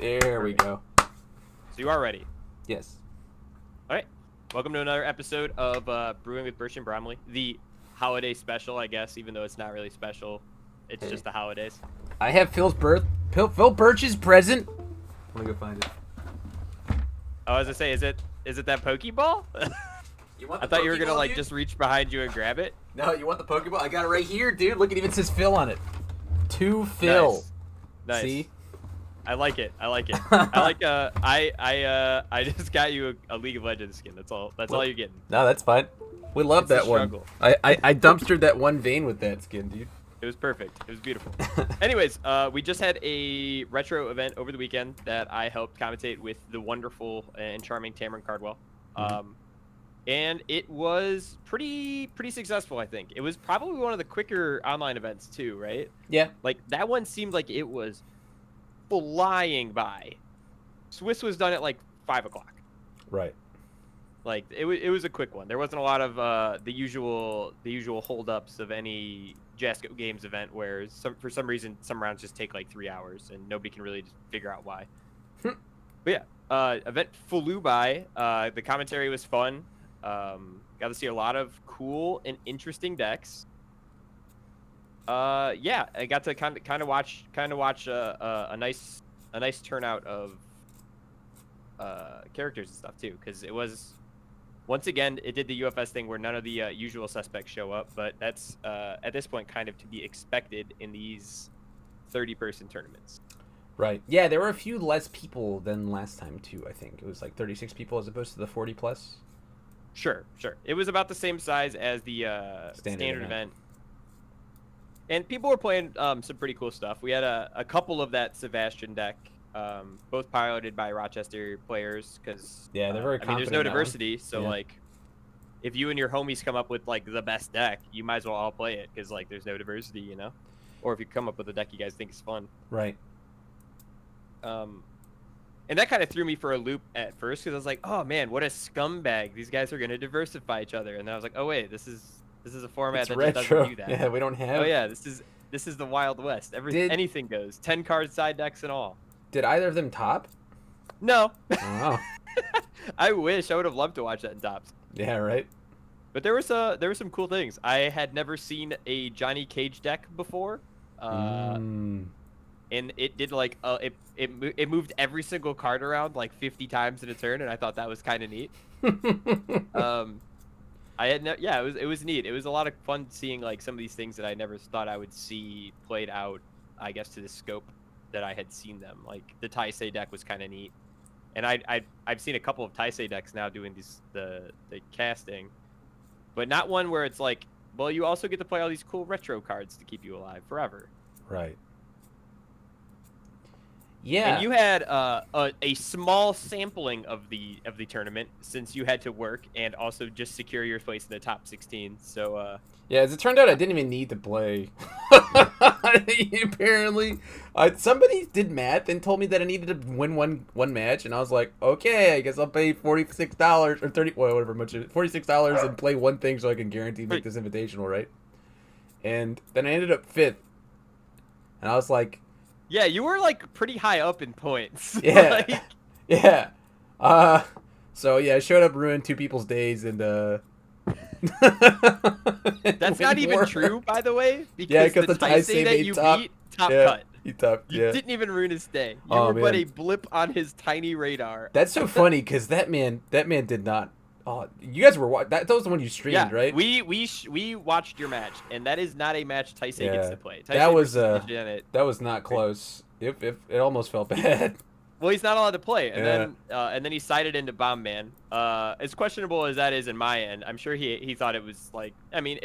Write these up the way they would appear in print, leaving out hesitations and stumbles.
There we go. So you are ready. Yes. All right. Welcome to another episode of Brewing with Birch and Bromley, the holiday special, I guess, even though it's not really special. It's just the holidays. I have Phil Birch's present. Let me go find it. Oh, as I say, is it that Pokeball? You want I thought you were gonna like just reach behind you and grab it. No, you want the Pokeball? I got it right here, dude. Look, it even says Phil on it. To Phil. Nice. See? I like it. I like I just got you a League of Legends skin. That's all you're getting. No, that's fine. We love that one. I dumpstered that one vein with that skin, dude. It was perfect. It was beautiful. Anyways, we just had a retro event over the weekend that I helped commentate with the wonderful and charming Tamron Cardwell. And it was pretty successful, I think. It was probably one of the quicker online events too, right? Yeah. Like that one seemed like it was flying by. Swiss was done at like 5 o'clock. Right. Like it was a quick one. There wasn't a lot of the usual holdups of any Jasco Games event where for some reason some rounds just take like 3 hours and nobody can really just figure out why. But yeah, event flew by. The commentary was fun. Got to see a lot of cool and interesting decks. Yeah, I got to kind of watch a nice turnout of characters and stuff too, because it was once again it did the UFS thing where none of the usual suspects show up, but that's at this point kind of to be expected in these 30-person tournaments. Right. Yeah, there were a few less people than last time too. I think it was like 36 people as opposed to the 40 plus. Sure. It was about the same size as the standard event. And people were playing some pretty cool stuff. We had a couple of that Sebastian deck, both piloted by Rochester players, because yeah, they're very I mean, there's no diversity, so like, if you and your homies come up with like the best deck, you might as well all play it, because like there's no diversity, you know. Or if you come up with a deck you guys think is fun. Right. And that kind of threw me for a loop at first, because I was like, oh man, what a scumbag! These guys are gonna diversify each other, and then I was like, oh wait, this is a format that just doesn't do that. Yeah, we don't have. Oh yeah, this is the Wild West. Anything goes. 10 card side decks and all. Did either of them top? No. Oh. I wish. I would have loved to watch that in tops. Yeah, right. But there were some cool things. I had never seen a Johnny Cage deck before. And it did like it moved every single card around like 50 times in a turn, and I thought that was kind of neat. It was neat. It was a lot of fun seeing like some of these things that I never thought I would see played out, I guess, to the scope that I had seen them. Like the Taisei deck was kind of neat, and I've seen a couple of Taisei decks now doing the casting, but not one where it's like, well, you also get to play all these cool retro cards to keep you alive forever. Right. Yeah. And you had a small sampling of the tournament, since you had to work and also just secure your place in the top 16. So yeah, as it turned out, I didn't even need to play. Apparently, somebody did math and told me that I needed to win one match, and I was like, okay, I guess I'll pay $46 or whatever much it is, $46 and play one thing so I can guarantee make this invitational, right? And then I ended up 5th, and I was like, yeah, you were like pretty high up in points. Yeah. Yeah. So yeah, I showed up, ruined 2 people's days, and that's not even true, by the way. Because the Taisei that you beat, top cut. He topped. You didn't even ruin his day. You were but a blip on his tiny radar. That's so funny, because that man did not. Oh, you guys were that was the one you streamed, right? We watched your match, and that is not a match Taisei gets to play. That was not close. If it almost felt bad. Well, he's not allowed to play, and then he sided into Bomb Man. As questionable as that is in my end, I'm sure he thought it was like. I mean,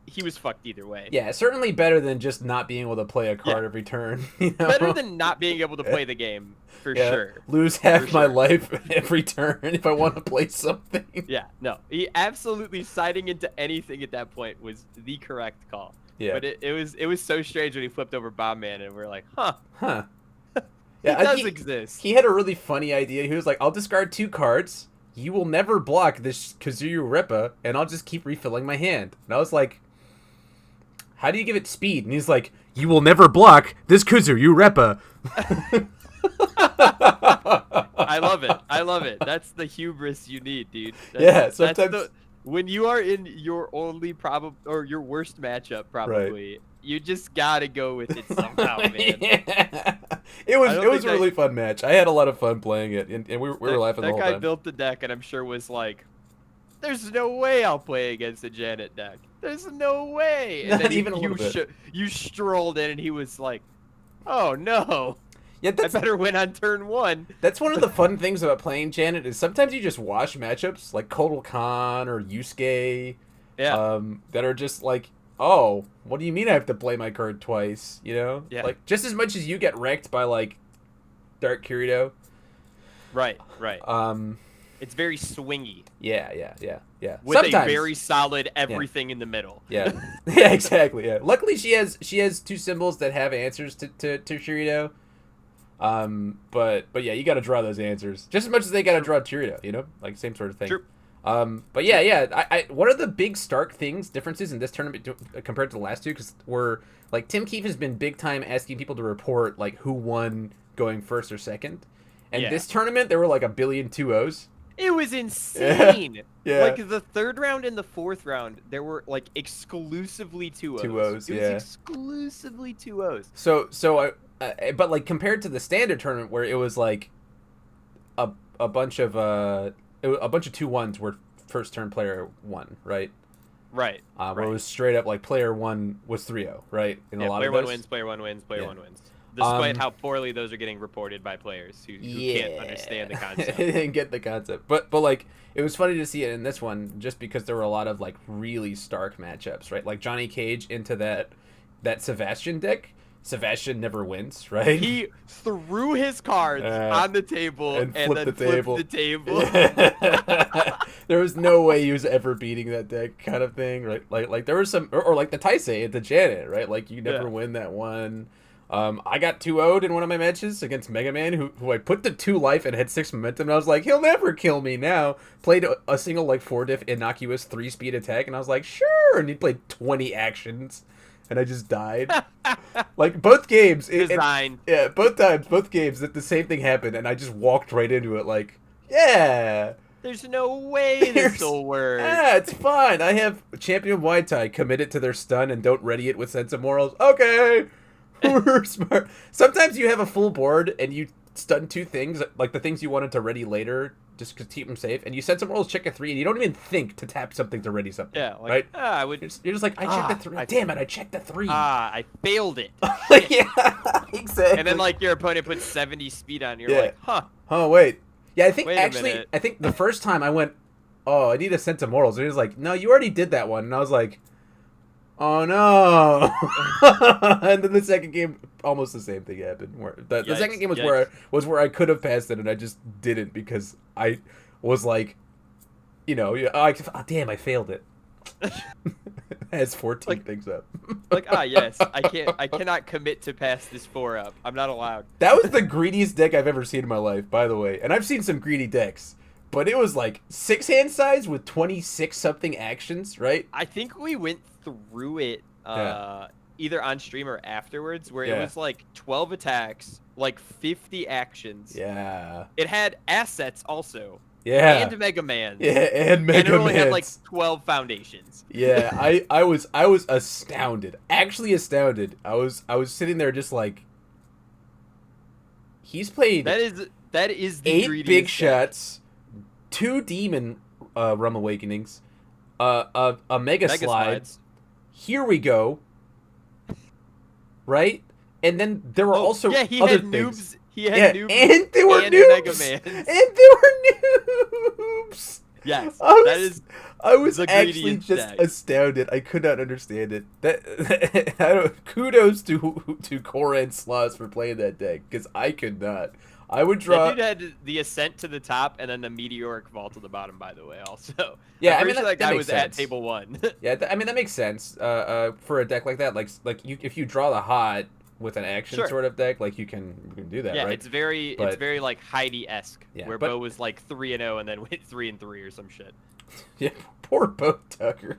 he was fucked either way. Yeah, certainly better than just not being able to play a card every turn. You know? Better than not being able to play the game, for sure. Lose half my life every turn if I want to play something. Yeah, no. He absolutely siding into anything at that point was the correct call. Yeah. But it was so strange when he flipped over Bomb Man, and we're like, huh. Yeah, it does exist. He had a really funny idea. He was like, I'll discard 2 cards. You will never block this Kazuyu Rippa, and I'll just keep refilling my hand. And I was like, how do you give it speed? And he's like, you will never block this Kazuyu Rippa. I love it. I love it. That's the hubris you need, dude. Yeah, sometimes when you are in your only or your worst matchup, probably you just gotta go with it somehow, man. Yeah. It was a really fun match. I had a lot of fun playing it, and we were laughing the whole time. That guy built the deck, and I'm sure was like, "There's no way I'll play against a Janet deck. There's no way." And Not then even a little bit. You strolled in, and he was like, "Oh no." Yeah, I better win on turn 1. That's one of the fun things about playing Janet is sometimes you just watch matchups like Kotal Khan or Yusuke, that are just like, oh, what do you mean I have to play my card twice? You know, like just as much as you get wrecked by like Dark Kirito. Right. It's very swingy. Yeah. With sometimes, a very solid everything in the middle. Yeah, yeah, exactly. Yeah. Luckily, she has 2 symbols that have answers to Kirito. But yeah, you got to draw those answers just as much as they got to draw Kirito, you know, like same sort of thing. True. But yeah. What are the big stark differences in this tournament compared to the last 2? Because we're like Tim Keefe has been big time asking people to report like who won going first or second, and this tournament there were like a billion 2-0s. It was insane. Yeah. Like the 3rd round and the 4th round, there were like exclusively 2-0s. 2-0s, It was exclusively 2-0s. So but like compared to the standard tournament where it was like a bunch of 2-1s where first turn player won, right? Right. Where it was straight up like player 1 was 3-0, right? In a lot player of 1 those. wins, player 1 wins, player 1 wins. Despite how poorly those are getting reported by players who can't understand the concept. They didn't get the concept. But like it was funny to see it in this one just because there were a lot of like really stark matchups, right? Like Johnny Cage into that Sebastian deck. Sebastian never wins, right? He threw his cards on the table and then flipped the table. Yeah. There was no way he was ever beating that deck, kind of thing, right? Like there was some, or like the Taisei at the Janet, right? Like you never win that one. I got 2-0'd in one of my matches against Mega Man, who I put to 2 life and had 6 momentum, and I was like, he'll never kill me now. Played a single like 4-diff innocuous 3-speed attack, and I was like, sure. And he played 20 actions. And I just died. Like both games, both games that the same thing happened, and I just walked right into it. Like, yeah, there's no way this will work. Yeah, it's fine. I have Champion Wide Tie committed to their stun and don't ready it with Sense of Morals. Okay, we're smart. Sometimes you have a full board and you stun 2 things, like the things you wanted to ready later, just to keep them safe, and you Sense of Morals, check a 3, and you don't even think to tap something to ready something. Yeah, like, right? I would. You're just like, I checked the 3. Damn it, I checked the 3. I failed it. Yeah, exactly. And then like your opponent puts 70 speed on, you're like, huh. Oh wait. Yeah, I think Wait I think the first time I went, oh, I need a Sense of Morals, and he was like, no, you already did that one, and I was like, oh no. And then the second game, almost the same thing happened. Where the second game was where I could have passed it and I just didn't because I was like, you know, damn, I failed it. It has 14 things up. Yes, I cannot commit to pass this 4 up. I'm not allowed. That was the greediest deck I've ever seen in my life, by the way. And I've seen some greedy decks. But it was like 6-hand size with 26 something actions, right? I think we went through it either on stream or afterwards, where it was like 12 attacks, like 50 actions. Yeah. It had assets also. Yeah. And Mega Man. Yeah, and Mega Man. And it only had like 12 foundations. Yeah, I was astounded. Actually astounded. I was sitting there just like, he's played that is the 8 big shots, 2 demon Rum Awakenings, a Mega Slide. Here we go. Right? And then there were also other things. He had noobs. And there were noobs. And there were noobs. Yes. I was actually just astounded. I could not understand it. Kudos to Cora and Sloss for playing that deck, because I could not. I would draw. That dude had the Ascent to the top and then the Meteoric Vault to the bottom, by the way, also. Yeah, I'm pretty sure that guy was at table 1. Yeah, I mean, that makes sense for a deck like that. Like if you draw the hot with an action sort of deck, like you can do that, right? Yeah, it's very like Heidi-esque, where Bo was like 3-0 and then went 3-3 or some shit. Yeah, poor Bo Tucker.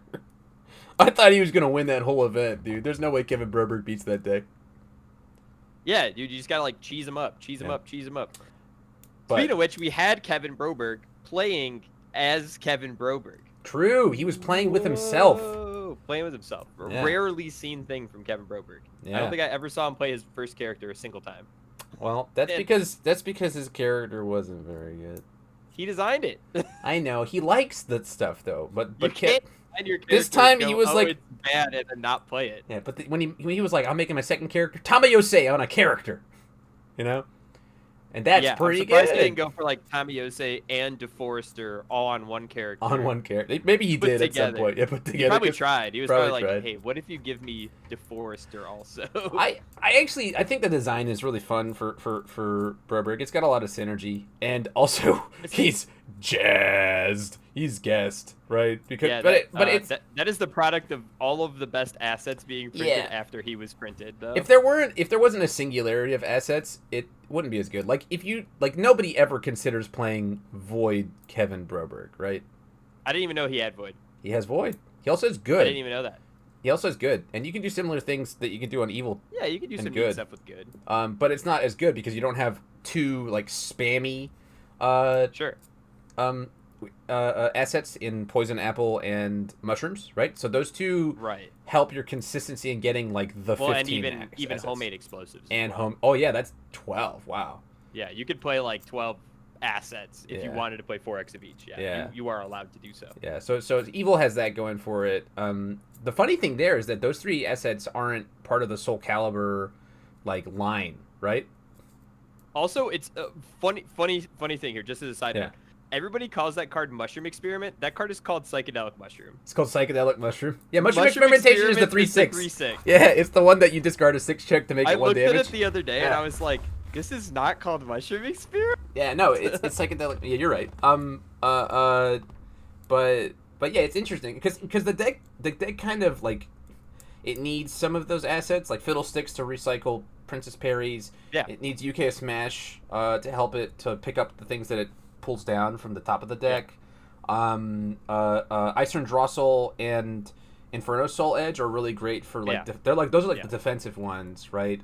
I thought he was gonna win that whole event, dude. There's no way Kevin Broberg beats that deck. Yeah, dude, you just gotta like cheese them up. But Speaking of which, we had Kevin Broberg playing as Kevin Broberg. true, he was playing with himself. Playing with himself. Yeah. Rarely seen thing from Kevin Broberg. Yeah. I don't think I ever saw him play his first character a single time. Well, that's because his character wasn't very good. He designed it. I know he likes that stuff though, but You can't design your this character time and he go, was "Oh, like, it's bad," and then not play it. yeah, but when he was like, I'm making my second character, Tamayose on a character, you know, and that's pretty I'm surprised good. he didn't go for like Tamayose and DeForester all on one character. On one character, maybe he did at some point. Yeah, put together. He probably tried. He was probably like, tried. "Hey, what if you give me DeForester also?" I think the design is really fun for Broberg. It's got a lot of synergy, and also he's jazzed. He's guessed, right? Because yeah, that is the product of all of the best assets being printed after he was printed. Though, if there wasn't a singularity of assets, it wouldn't be as good. Like if you nobody ever considers playing Void Kevin Broberg, right? I didn't even know he had Void. He has Void. He also has good. I didn't even know that. He also has good, and you can do similar things that you can do on Evil. Yeah, you can do some good stuff with good. But it's not as good because you don't have two like spammy, assets in Poison Apple and Mushrooms, right? So those two help your consistency in getting like the 15 and even assets. Homemade Explosives and well. Oh yeah, that's 12. Wow. Yeah, you could play like 12 assets if you wanted to play 4x of each. Yeah. You are allowed to do so. Yeah. So Evil has that going for it. The funny thing there is that those three assets aren't part of the Soul Calibur like line, right? Also, it's a funny thing here, just as a side note. Everybody calls that card Mushroom Experiment. That card is called Psychedelic Mushroom. It's called Psychedelic Mushroom. Yeah, Mushroom Experimentation is the 3/6. Yeah, it's the one that you discard a 6 check to make it 1 damage. I looked at it the other day and I was like, this is not called Mushroom Experiment? Yeah, no, it's Psychedelic. Yeah, you're right. But yeah, it's interesting because the deck kind of like it needs some of those assets like Fiddlesticks to recycle Princess Parries. Yeah. It needs UK Smash to help it to pick up the things that it pulls down from the top of the deck. Icern Drossel and Inferno Soul Edge are really great for like they're like those are like the defensive ones, right?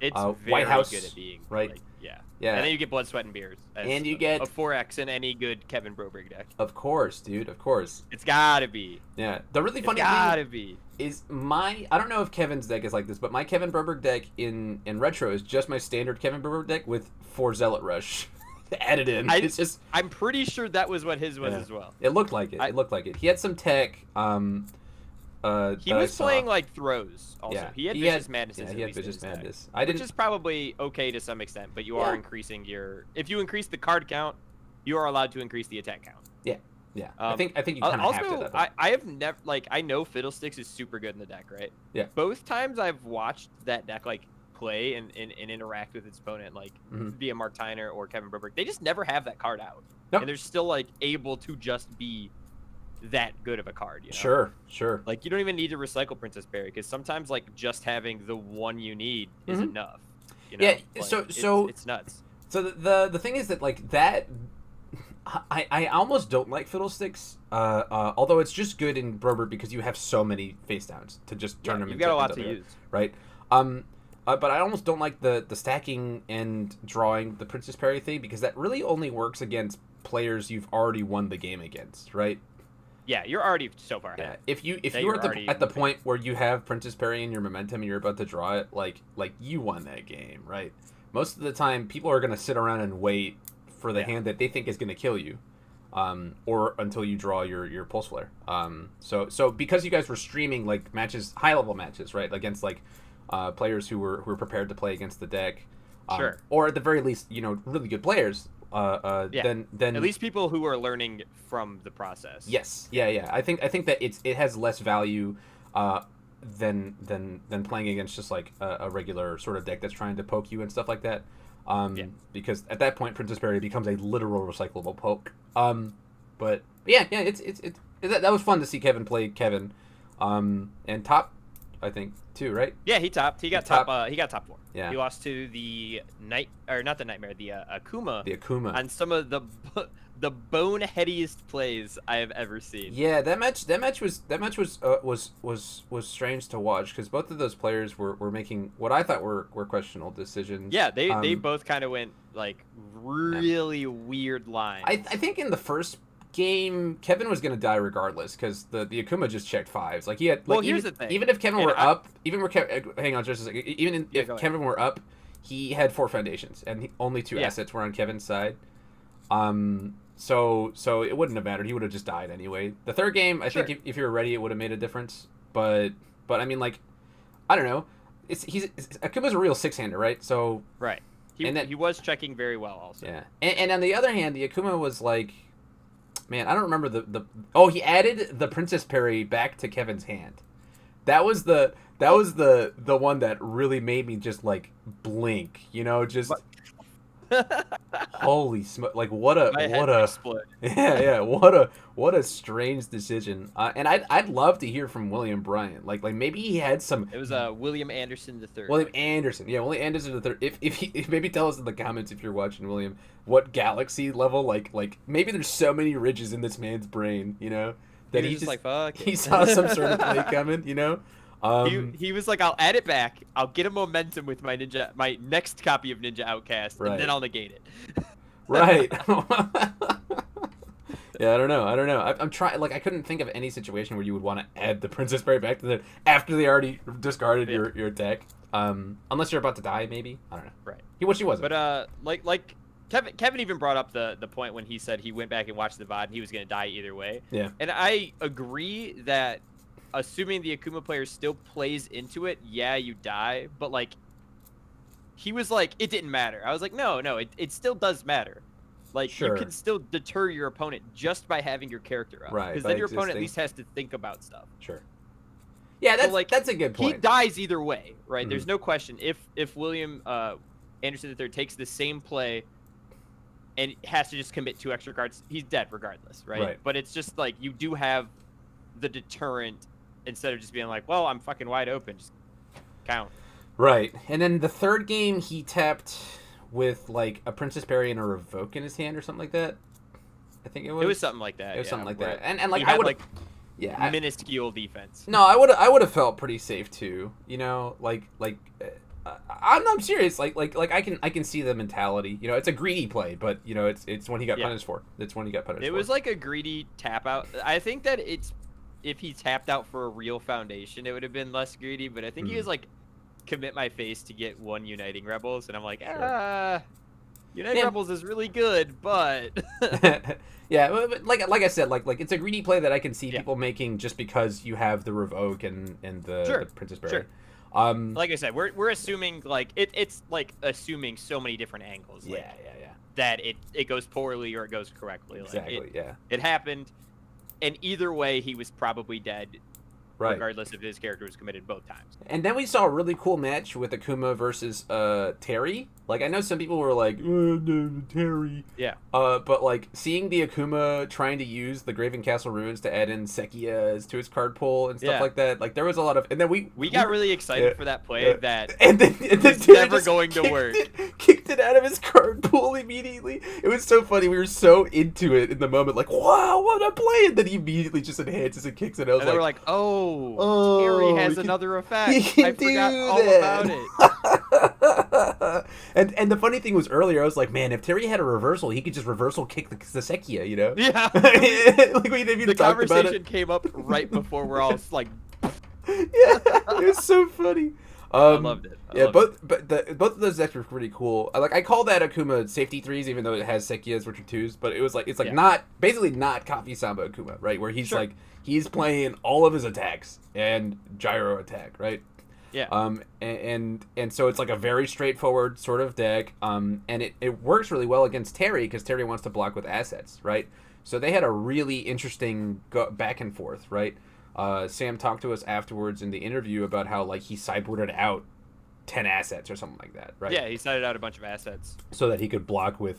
It's very White House, good at being right. Like, yeah. And then you get Blood, Sweat, and Beers. And you get a 4x in any good Kevin Broberg deck. Of course, dude. Of course. It's gotta be. Yeah. The really funny thing is I don't know if Kevin's deck is like this, but my Kevin Broberg deck in Retro is just my standard Kevin Broberg deck with 4 Zealot Rush added in. It's just I'm pretty sure that was what his was as well. It looked like it. He had some tech. He was playing like throws also. Yeah. He had Vicious Madness. Yeah, he had Vicious Madness. Which is probably okay to some extent, but you are increasing your. If you increase the card count, you are allowed to increase the attack count. Yeah, yeah. I think you kind of have to. Also, I have never I know Fiddlesticks is super good in the deck, right? Yeah. Both times I've watched that deck like play and interact with its opponent, like via Mark Tyner or Kevin Broberg, they just never have that card out, and they're still like able to just be that good of a card, you know? Sure. Like you don't even need to recycle Princess Berry because sometimes like just having the one you need is enough. You know? Yeah. Like, so it's nuts. So the thing is that like that, I almost don't like Fiddlesticks. Although it's just good in Broberg because you have so many face downs to just turn them. You've got a lot to use, right? But I almost don't like the stacking and drawing the Princess Parry thing because that really only works against players you've already won the game against, right? Yeah, you're already so far ahead. Yeah. If you're at the point where you have Princess Parry in your momentum and you're about to draw it, like you won that game, right? Most of the time, people are gonna sit around and wait for the hand that they think is gonna kill you, or until you draw your Pulse Flare. So because you guys were streaming like matches, high level matches, right, against like players who were prepared to play against the deck, or at the very least, really good players. Then at least people who are learning from the process. Yes, yeah. I think that it has less value than playing against just like a regular sort of deck that's trying to poke you and stuff like that. Because at that point, Princess Berry becomes a literal recyclable poke. But yeah, that was fun to see Kevin play Kevin. And top I think, too, right? Yeah, he topped. He got top. He got top 4. Yeah. He lost to the not the Nightmare, the Akuma. The Akuma. On some of the boneheadiest plays I have ever seen. Yeah, that match was strange to watch because both of those players were making what I thought were questionable decisions. Yeah, they both kind of went like really weird lines. I think in the first game Kevin was gonna die regardless because the Akuma just checked 5s. Like he had. Like, well, here's the thing. Even if Kevin were up, hang on just a second. If Kevin were up, he had 4 foundations and only 2 assets were on Kevin's side. So it wouldn't have mattered. He would have just died anyway. The third game, I think if you were ready, it would have made a difference. But I mean, like, I don't know. Akuma's a real 6-hander, right? So right. He was checking very well also. Yeah. And on the other hand, the Akuma was like, man, I don't remember he added the Princess Parry back to Kevin's hand. That was the one that really made me just like blink, you know, just holy smoke! Like what a strange decision. And I'd love to hear from William Bryant. Like maybe he had some. It was William Anderson III. William Anderson III. If maybe tell us in the comments if you're watching William what galaxy level like maybe there's so many ridges in this man's brain, you know, that he just like fuck. He saw some sort of play coming, you know. He was like, I'll add it back. I'll get a momentum with my next copy of Ninja Outcast, and then I'll negate it. Right. Yeah, I don't know. I'm trying. Like, I couldn't think of any situation where you would want to add the Princess Berry back to after they already discarded your attack. Unless you're about to die, maybe. I don't know. Right. She wasn't. But like Kevin even brought up the point when he said he went back and watched the VOD and he was gonna die either way. Yeah. And I agree that, assuming the Akuma player still plays into it, yeah, you die. But like, he was like, it didn't matter. I was like, no, it still does matter. Like, you can still deter your opponent just by having your character up. Right. Because then your opponent at least has to think about stuff. Sure. Yeah, that's a good point. He dies either way, right? Mm-hmm. There's no question. If William Anderson III takes the same play and has to just commit 2 extra cards, he's dead regardless, right? But it's just like, you do have the deterrent instead of just being like, well, I'm fucking wide open, just count. Right. And then the third game, he tapped with like a Princess Berry and a Revoke in his hand or something like that. I think it was. It was something like that. It was something like that. And like I would minuscule defense. No, I would have felt pretty safe too. You know, I'm serious. Like I can see the mentality. You know, it's a greedy play, but you know, it's when he got punished for. It's when he got punished. It was like a greedy tap out. I think that if he tapped out for a real foundation, it would have been less greedy. But I think he was like, commit my face to get 1 Uniting Rebels, and I'm like, Uniting Rebels is really good, but yeah, but like I said, like it's a greedy play that I can see people making just because you have the Revoke and the Princess Berry. Like I said, we're assuming like it's like assuming so many different angles. Like, that it goes poorly or it goes correctly. Exactly. Like, it happened, and either way, he was probably dead. Right. Regardless if his character was committed both times. And then we saw a really cool match with Akuma versus Terry. Like, I know some people were like, no, Terry. Yeah. But, like, seeing the Akuma trying to use the Graven Castle Ruins to add in Sekias to his card pool and stuff like that, like, there was a lot of... And then we got really excited for that play that and then it's never going to work. Kicked it out of his card pool immediately. It was so funny. We were so into it in the moment, like, wow, what a play! And then he immediately just enhances and kicks it. I was and we're like, oh, Terry has another effect. I forgot all about it. And the funny thing was earlier, I was like, man, if Terry had a reversal, he could just reversal kick the Sekia, you know? Yeah. Like we didn't even talk about it. The conversation came up right before we're all like... Yeah, it was so funny. I loved it. Both of those decks were pretty cool. Like, I call that Akuma safety 3s, even though it has Sekias, which are 2s. But it was like not Coffee Samba Akuma, right? Where he's like he's playing all of his attacks and gyro attack, right? Yeah. And so it's like a very straightforward sort of deck. And it works really well against Terry because Terry wants to block with assets, right? So they had a really interesting back and forth, right? Sam talked to us afterwards in the interview about how like he sideboarded out 10 assets or something like that, right? Yeah, he sided out a bunch of assets so that he could block with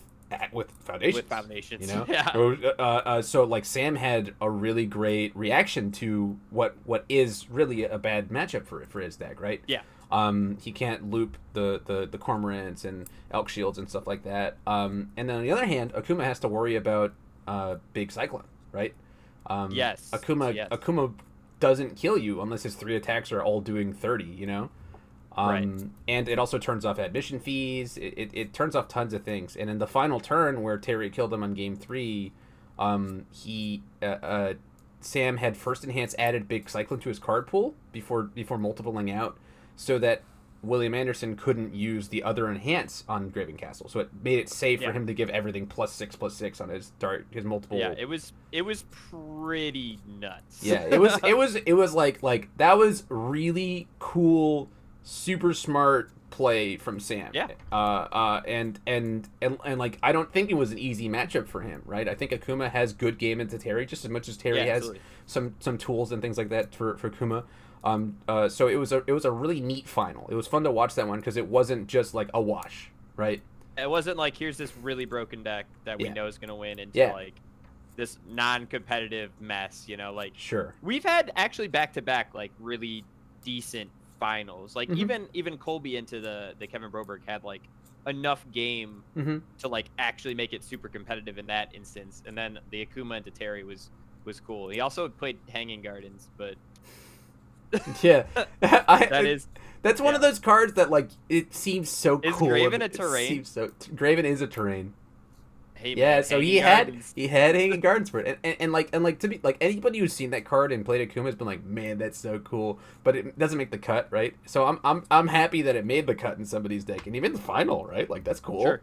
with foundations. With foundations, you know. yeah. So like Sam had a really great reaction to what is really a bad matchup for his deck, right? Yeah. He can't loop the Cormorants and Elk Shields and stuff like that. And then on the other hand, Akuma has to worry about big Cyclone, right? Yes. Akuma doesn't kill you unless his 3 attacks are all doing 30, you know? Right. And it also turns off admission fees. It turns off tons of things. And in the final turn where Terry killed him on game 3, Sam had first enhance added big Cyclone to his card pool before multipling out, so that William Anderson couldn't use the other enhance on Graven Castle. So it made it safe for him to give everything +6/+6 on his multiple. Yeah, it was pretty nuts. Yeah, it was like that was really cool, super smart play from Sam. Yeah. And like I don't think it was an easy matchup for him, right? I think Akuma has good game into Terry just as much as Terry has some tools and things like that for Akuma. So it was a really neat final. It was fun to watch that one because it wasn't just like a wash, right? It wasn't like here's this really broken deck that we know is gonna win into like this non-competitive mess, you know? Like sure, we've had actually back-to-back like really decent finals. Like even Colby into the Kevin Broberg had like enough game to like actually make it super competitive in that instance, and then the Akuma into Terry was cool. He also played Hanging Gardens, but. Yeah, that's one of those cards that like it seems so is cool. Graven a terrain? Graven is a terrain. Hey, yeah, man, so he had Hanging Gardens for it, and like to be like anybody who's seen that card and played Akuma has been like, man, that's so cool, but it doesn't make the cut, right? So I'm happy that it made the cut in somebody's deck, and even the final, right? Like that's cool. Sure.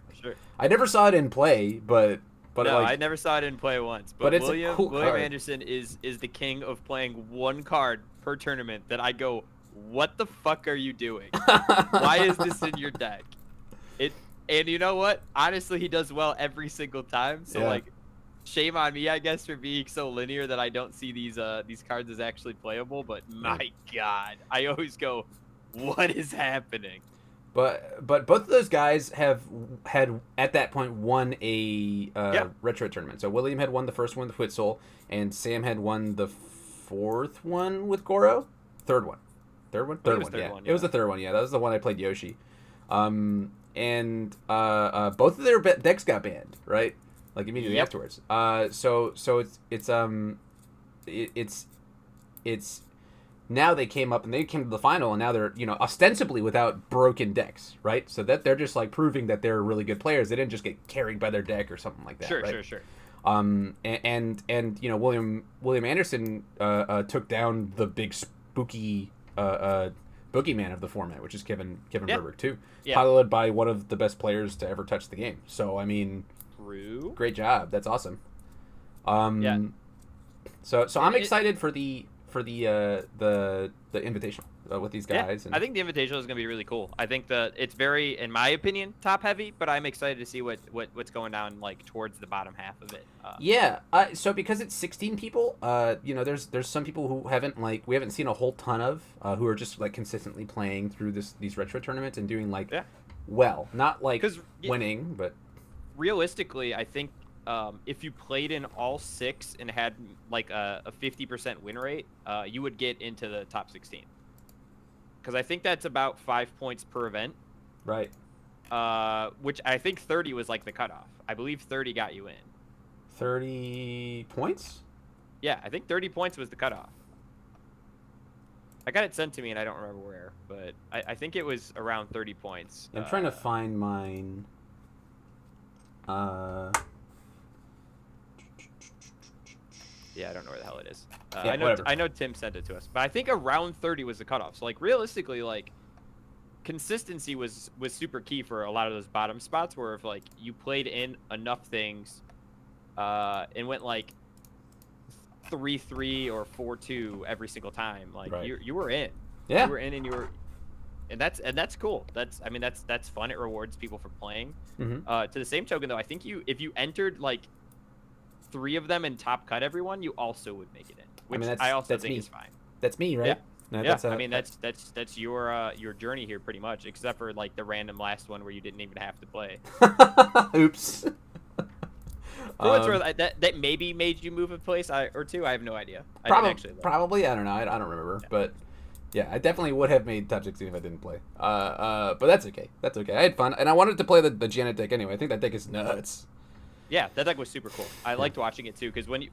I never saw it in play, but no, like, I never saw it in play once. But it's William, a cool William card. Anderson is the king of playing one card per tournament that I go, what the fuck are you doing? Why is this in your deck? And you know what? Honestly, he does well every single time. So like, shame on me, I guess, for being so linear that I don't see these cards as actually playable. But my God, I always go, what is happening? But both of those guys have had at that point won a retro tournament. So William had won the first one with Whitsoul, and Sam had won the fourth one with Goro. Third one. It was the third one. Yeah, that was the one I played Yoshi. And both of their decks got banned, right? Like immediately afterwards. So it's now they came up and they came to the final, and now they're ostensibly without broken decks, right? So that they're just like proving that they're really good players. They didn't just get carried by their deck or something like that. Sure. And William Anderson took down the big spooky boogeyman of the format, which is Kevin Broberg too, piloted by one of the best players to ever touch the game. So I mean, great job. That's awesome. So I'm excited for the Invitational with these guys. And I think the Invitational is going to be really cool. I think that it's very, in my opinion, top heavy, but I'm excited to see what's going down like towards the bottom half of it. So because it's 16 people, there's some people who we haven't seen a whole ton of who are just like consistently playing through these retro tournaments and doing well, not like winning, but realistically, I think if you played in all 6 and had like a 50% win rate, you would get into the top 16. Because I think that's about 5 points per event. Right. Which I think 30 was like the cutoff. I believe 30 got you in. 30 points? Yeah, I think 30 points was the cutoff. I got it sent to me and I don't remember where, but I think it was around 30 points. I'm trying to find mine. Yeah, I don't know where the hell it is. Whatever. I know Tim sent it to us, but I think around 30 was the cutoff. So like realistically, like consistency was super key for a lot of those bottom spots where if like you played in enough things, and went like 3-3 or 4-2 every single time, like you were in. Yeah. You were in, and that's cool. That's fun. It rewards people for playing. To the same token though, I think if you entered like 3 of them and top cut everyone, you also would make it in, which I also think is fine. That's me, right? That's your journey here pretty much, except for like the random last one where you didn't even have to play. Oops. For what's worth, that maybe made you move a place or two. I have no idea. I didn't actually look. Probably. I don't know. I don't remember. Yeah. But yeah, I definitely would have made top 16 if I didn't play. But that's okay. That's okay. I had fun, and I wanted to play the Janet deck anyway. I think that deck is nuts. Yeah, that deck was super cool. I liked watching it too, because when you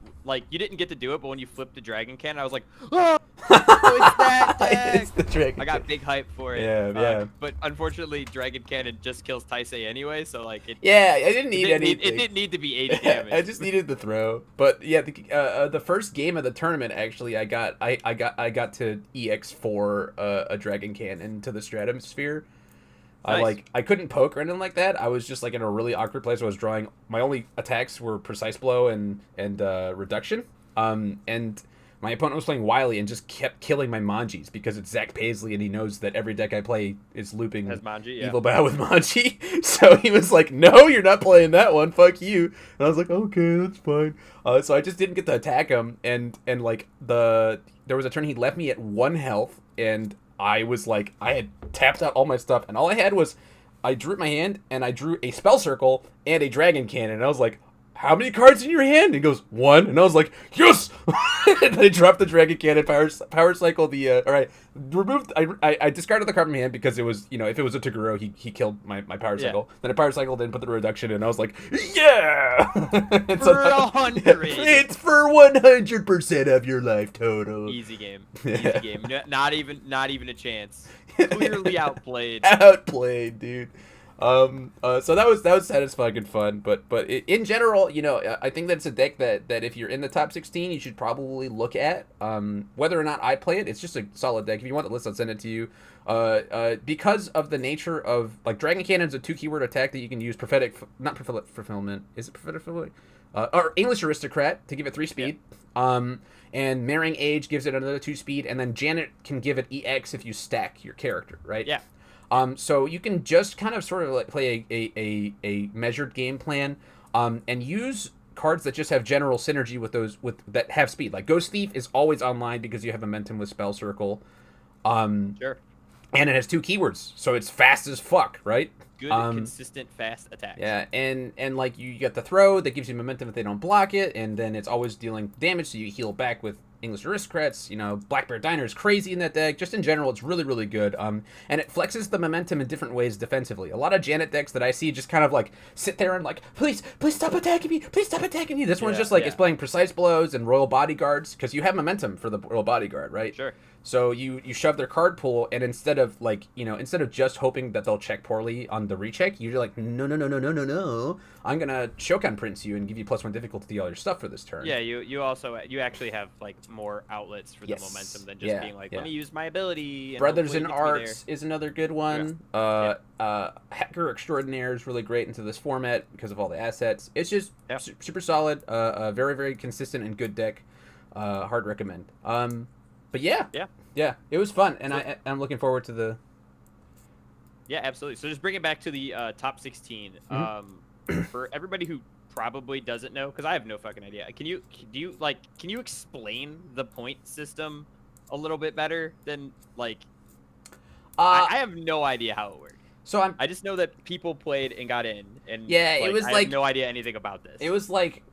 didn't get to do it, but when you flipped the Dragon Cannon, I was like, oh, it's that deck! It's the Dragon I got big hype for it. Yeah. But unfortunately, Dragon Cannon just kills Taisei anyway, so like it. Yeah, I didn't need anything. It didn't need to be 80 damage. I just needed the throw. But yeah, the first game of the tournament, actually, I got to EX4 a Dragon Cannon to the Stratosphere. Nice. I couldn't poke or anything like that. I was just like in a really awkward place. I was drawing. My only attacks were Precise Blow and Reduction. And my opponent was playing Wily and just kept killing my Manjis because it's Zach Paisley and he knows that every deck I play is looping Manji, yeah. Evil Bow with Manji. So he was like, "No, you're not playing that one. Fuck you." And I was like, "Okay, that's fine." So I just didn't get to attack him. And like there was a turn he left me at 1 health and I was like, I had tapped out all my stuff, and all I had was, I drew my hand, and I drew a Spell Circle and a Dragon Cannon, and I was like, how many cards in your hand? And he goes, 1, and I was like, yes! And I dropped the Dragon Cannon, power cycle I discarded the card from my hand because it was, if it was a Toguro, he killed my power cycle. Then I power cycled in, put the reduction in, and I was like, yeah! And for 100! It's for 100% of your life total. Easy game. Easy game. Not even a chance. Clearly outplayed. Outplayed, dude. So that was satisfying and fun, but in general, I think that's a deck that if you're in the top 16, you should probably look at. Whether or not I play it, it's just a solid deck. If you want the list, I'll send it to you. Because of the nature of, like, Dragon Cannon's a 2-keyword attack that you can use not prophetic fulfillment. Is it prophetic fulfillment? Or English Aristocrat to give it 3 speed. Yeah. And Marrying Age gives it another 2 speed, and then Janet can give it EX if you stack your character, right? Yeah. So you can just kind of sort of like play a measured game plan, and use cards that just have general synergy with that have speed. Like Ghost Thief is always online because you have momentum with Spell Circle. Sure. And it has 2 keywords, so it's fast as fuck, right? Good, consistent, fast attacks. Yeah, and like you get the throw that gives you momentum if they don't block it, and then it's always dealing damage, so you heal back with English Aristocrats. Black Bear Diner is crazy in that deck. Just in general, it's really, really good. And it flexes the momentum in different ways defensively. A lot of Janet decks that I see just kind of like sit there and like, please stop attacking me. Please stop attacking me. This one's just like, it's playing Precise Blows and Royal Bodyguards because you have momentum for the Royal Bodyguard, right? Sure. So you shove their card pool, and instead of just hoping that they'll check poorly on the recheck, you're like, no, I'm gonna Shokan Prince you and give you +1 difficulty to all your stuff for this turn. Yeah, you actually have like more outlets for the momentum than just being like, let me use my ability. And Brothers in Arts is another good one. Yeah. Hacker Extraordinaire is really great into this format because of all the assets. It's just super solid. A very, very consistent and good deck. Hard recommend. But yeah, it was fun, and I'm looking forward to the. Yeah, absolutely. So just bring it back to the top 16. For everybody who probably doesn't know, because I have no fucking idea. Can you explain the point system a little bit better than like? I have no idea how it worked. So I just know that people played and got in, and it was I have no idea anything about this. It was like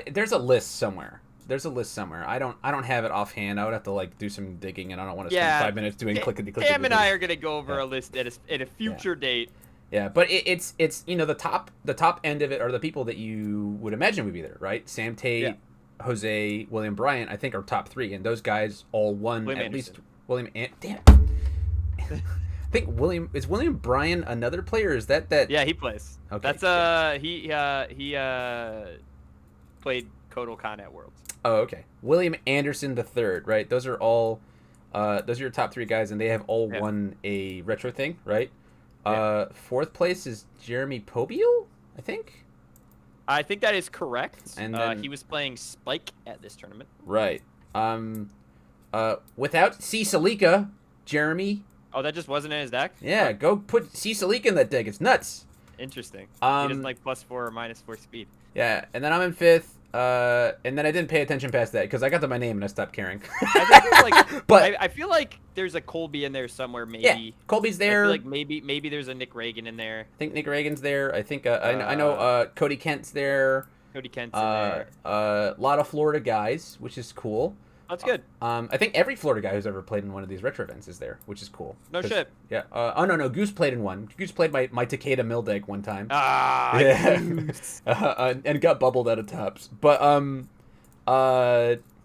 there's a list somewhere. I don't have it offhand. I would have to like do some digging, and I don't want to spend 5 minutes doing clickety. Cam and I are gonna go over a list at a future date. Yeah, but it's the top end of it are the people that you would imagine would be there, right? Sam Tate, Jose, William Bryant, I think are top 3, and those guys all won least. Damn it. I think William Bryan another player? Is that? Yeah, he plays. Okay. That's he played Kotal Khan at Worlds. Oh, okay. William Anderson III, right? Those are your top 3 guys, and they have all won a retro thing, right? Yeah. 4th place is Jeremy Pobiel, I think. I think that is correct. And then, he was playing Spike at this tournament. Right. Without C. Salika, Jeremy. Oh, that just wasn't in his deck? Yeah, go put C. Salika in that deck. It's nuts. Interesting. He doesn't like +4 or -4 speed. Yeah, and then I'm in 5th. And then I didn't pay attention past that because I got to my name and I stopped caring. I feel like there's a Colby in there somewhere. Maybe. Yeah, Colby's there. I feel like maybe there's a Nick Reagan in there. I think Nick Reagan's there. I think I know Cody Kent's there. Cody Kent's in there. A lot of Florida guys, which is cool. That's good. I think every Florida guy who's ever played in one of these retro events is there, which is cool. No shit. Yeah. Oh no, Goose played in one. Goose played my Takeda mill deck one time. Ah, Yeah. And got bubbled out of tops. But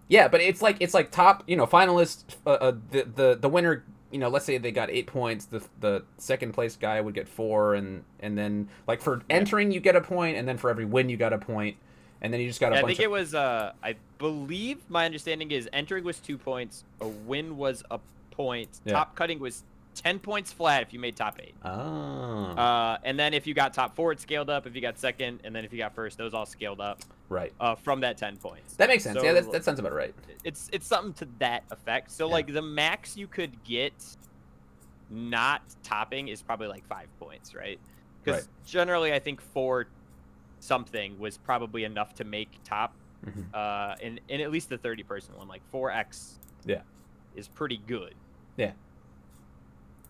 yeah, but it's like top, finalist. The winner. Let's say they got 8 points. The second place guy would get 4, and then like for entering you get a point, and then for every win you got a point. And then you just got a bunch I think it was, I believe my understanding is entering was 2 points, a win was a point, top cutting was 10 points flat if you made top 8. Oh. And then if you got top 4, it scaled up. If you got second, and then if you got first, those all scaled up. Right. From that 10 points. That makes sense. So, Yeah, that sounds about right. It's something to that effect. So like the max you could get not topping is probably like 5 points, right? Because generally I think 4 something was probably enough to make top. In at least the 30-person one, like 4x is pretty good. Yeah.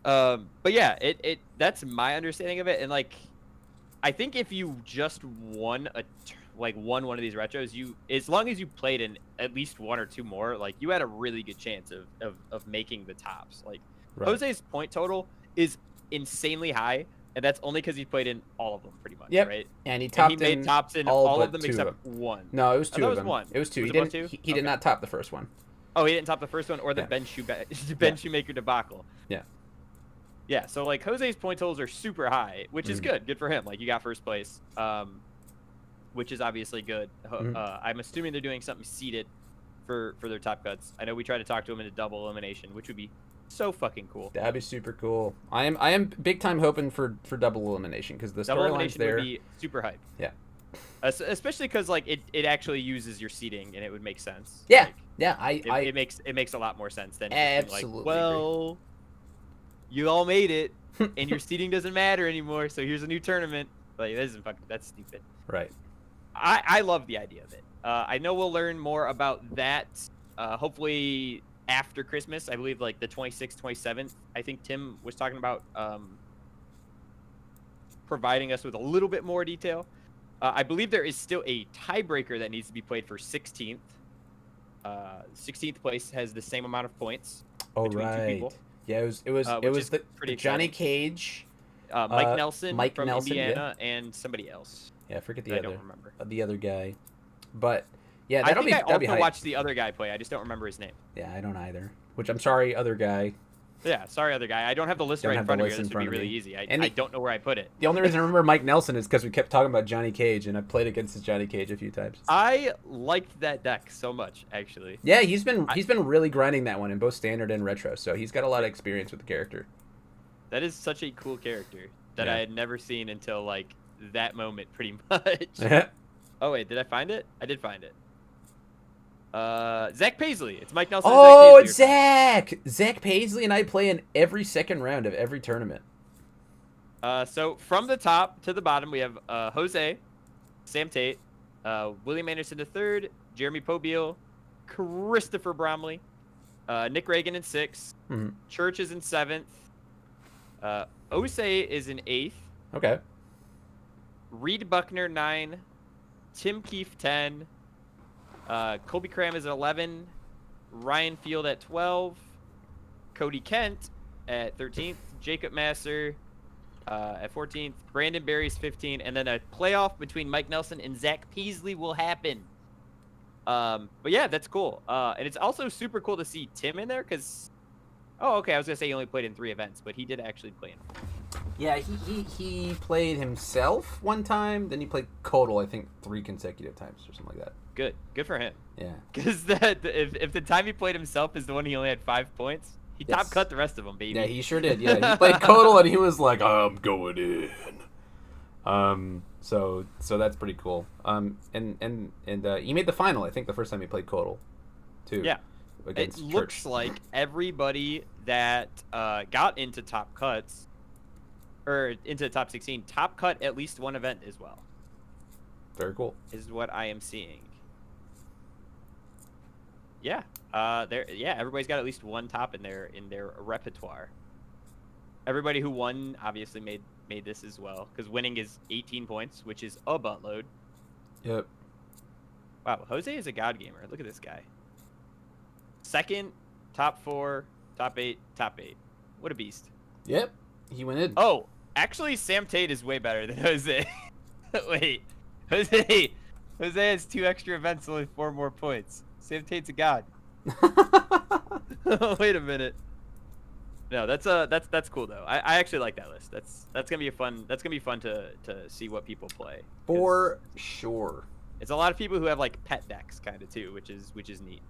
But yeah, it that's my understanding of it. And like I think if you just won one of these retros, as long as you played in at least 1 or 2 more, like you had a really good chance of making the tops. Like Jose's point total is insanely high, and that's only because he played in all of them pretty much, right? And he made tops in all of them except 1. No, it was 2 of them. One. It was 2. Was He did not top the first one. Oh, he didn't top the first one or the Ben Shoemaker debacle. Yeah. Yeah, so like Jose's point totals are super high, which is good. Good for him. Like you got first place, which is obviously good. I'm assuming they're doing something seeded for their top cuts. I know we tried to talk to him into double elimination, which would be so fucking cool. That'd be super cool. I am big time hoping for double elimination because the storylines there would be super hype. Yeah. Especially because like it actually uses your seating and it would make sense. Yeah. Like, it makes a lot more sense than absolutely. Like, well, you all made it and your seating doesn't matter anymore, so here's a new tournament. Like that's stupid. Right. I love the idea of it. I know we'll learn more about that hopefully after Christmas. I believe like the 26th, 27th. I think Tim was talking about providing us with a little bit more detail. I believe there is still a tiebreaker that needs to be played for 16th. 16th place has the same amount of points between 2 people. Yeah, it was the Johnny Cage, Mike Nelson from Nelson, Indiana, and somebody else. Yeah, I forget I don't remember the other guy, but yeah, I also watched the other guy play. I just don't remember his name. Yeah, I don't either. Which I'm sorry, other guy. Yeah, sorry, other guy. I don't have the list right in front of me. This would be really easy. I don't know where I put it. The only reason I remember Mike Nelson is because we kept talking about Johnny Cage, and I played against Johnny Cage a few times. I liked that deck so much, actually. Yeah, he's been really grinding that one in both standard and retro, so he's got a lot of experience with the character. That is such a cool character that I had never seen until like that moment, pretty much. Oh wait, did I find it? I did find it. Zach Paisley. It's Mike Nelson. Oh, it's Zach! Zach Paisley and I play in every second round of every tournament. So from the top to the bottom, we have Jose, Sam Tate, William Anderson III, Jeremy Pobiel, Christopher Bromley, Nick Reagan in 6th, Church is in 7th, Osei is in 8th. Okay. Reed Buckner 9, Tim Keefe 10. Colby Cram is at 11, Ryan Field at 12, Cody Kent at 13th, Jacob Masser at 14th, Brandon Berry's 15, and then a playoff between Mike Nelson and Zach Paisley will happen. But yeah, that's cool. And it's also super cool to see Tim in there because, I was gonna say he only played in 3 events, but he did actually play in 4. Yeah, he played himself one time, then he played Kodal, I think 3 consecutive times or something like that. Good for him. Yeah. Because if the time he played himself is the one he only had 5 points, he top cut the rest of them, baby. Yeah, he sure did. Yeah, he played Kodal and he was like, I'm going in. So that's pretty cool. And he made the final, I think, the first time he played Kodal, too. Yeah. Against It Church. looks like everybody that got into top cuts, or into the top 16, top cut at least one event as well. Very cool. Is what I am seeing. Yeah. Everybody's got at least one top in their repertoire. Everybody who won obviously made this as well, because winning is 18 points, which is a buttload. Yep. Wow, Jose is a god gamer. Look at this guy. Second, top 4, top 8, top 8. What a beast. Yep, he went in. Oh, actually, Sam Tate is way better than Jose. Wait, Jose has 2 extra events, only 4 more points. Sam Tate's a god. Wait a minute. No, that's cool though. I actually like that list. That's gonna be fun to see what people play. For sure. It's a lot of people who have like pet decks kind of too, which is neat.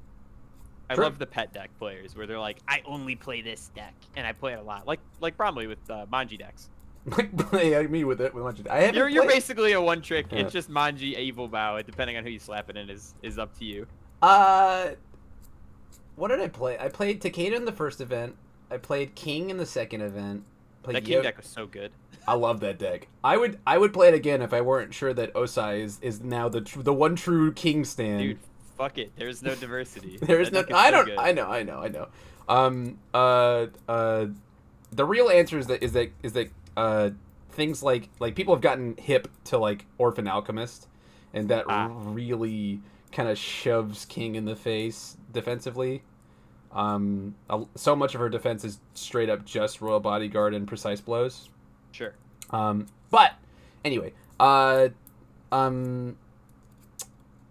I True. love the pet deck players where they're like, I only play this deck and I play it a lot, like Bromley with Manji decks. Like play me with it with much. I haven't. You're basically a one trick. Yeah. It's just Manji Evil Bow. Depending on who you slap it in is up to you. What did I play? I played Takeda in the first event. I played King in the second event. That King deck was so good. I love that deck. I would play it again if I weren't sure that Osai is now the one true King stand. Dude, fuck it. There's no diversity. There is no. I don't. I know. The real answer is that things like people have gotten hip to like Orphan Alchemist, and that really kind of shoves King in the face defensively. So much of her defense is straight up just Royal Bodyguard and precise blows. Sure. But anyway, what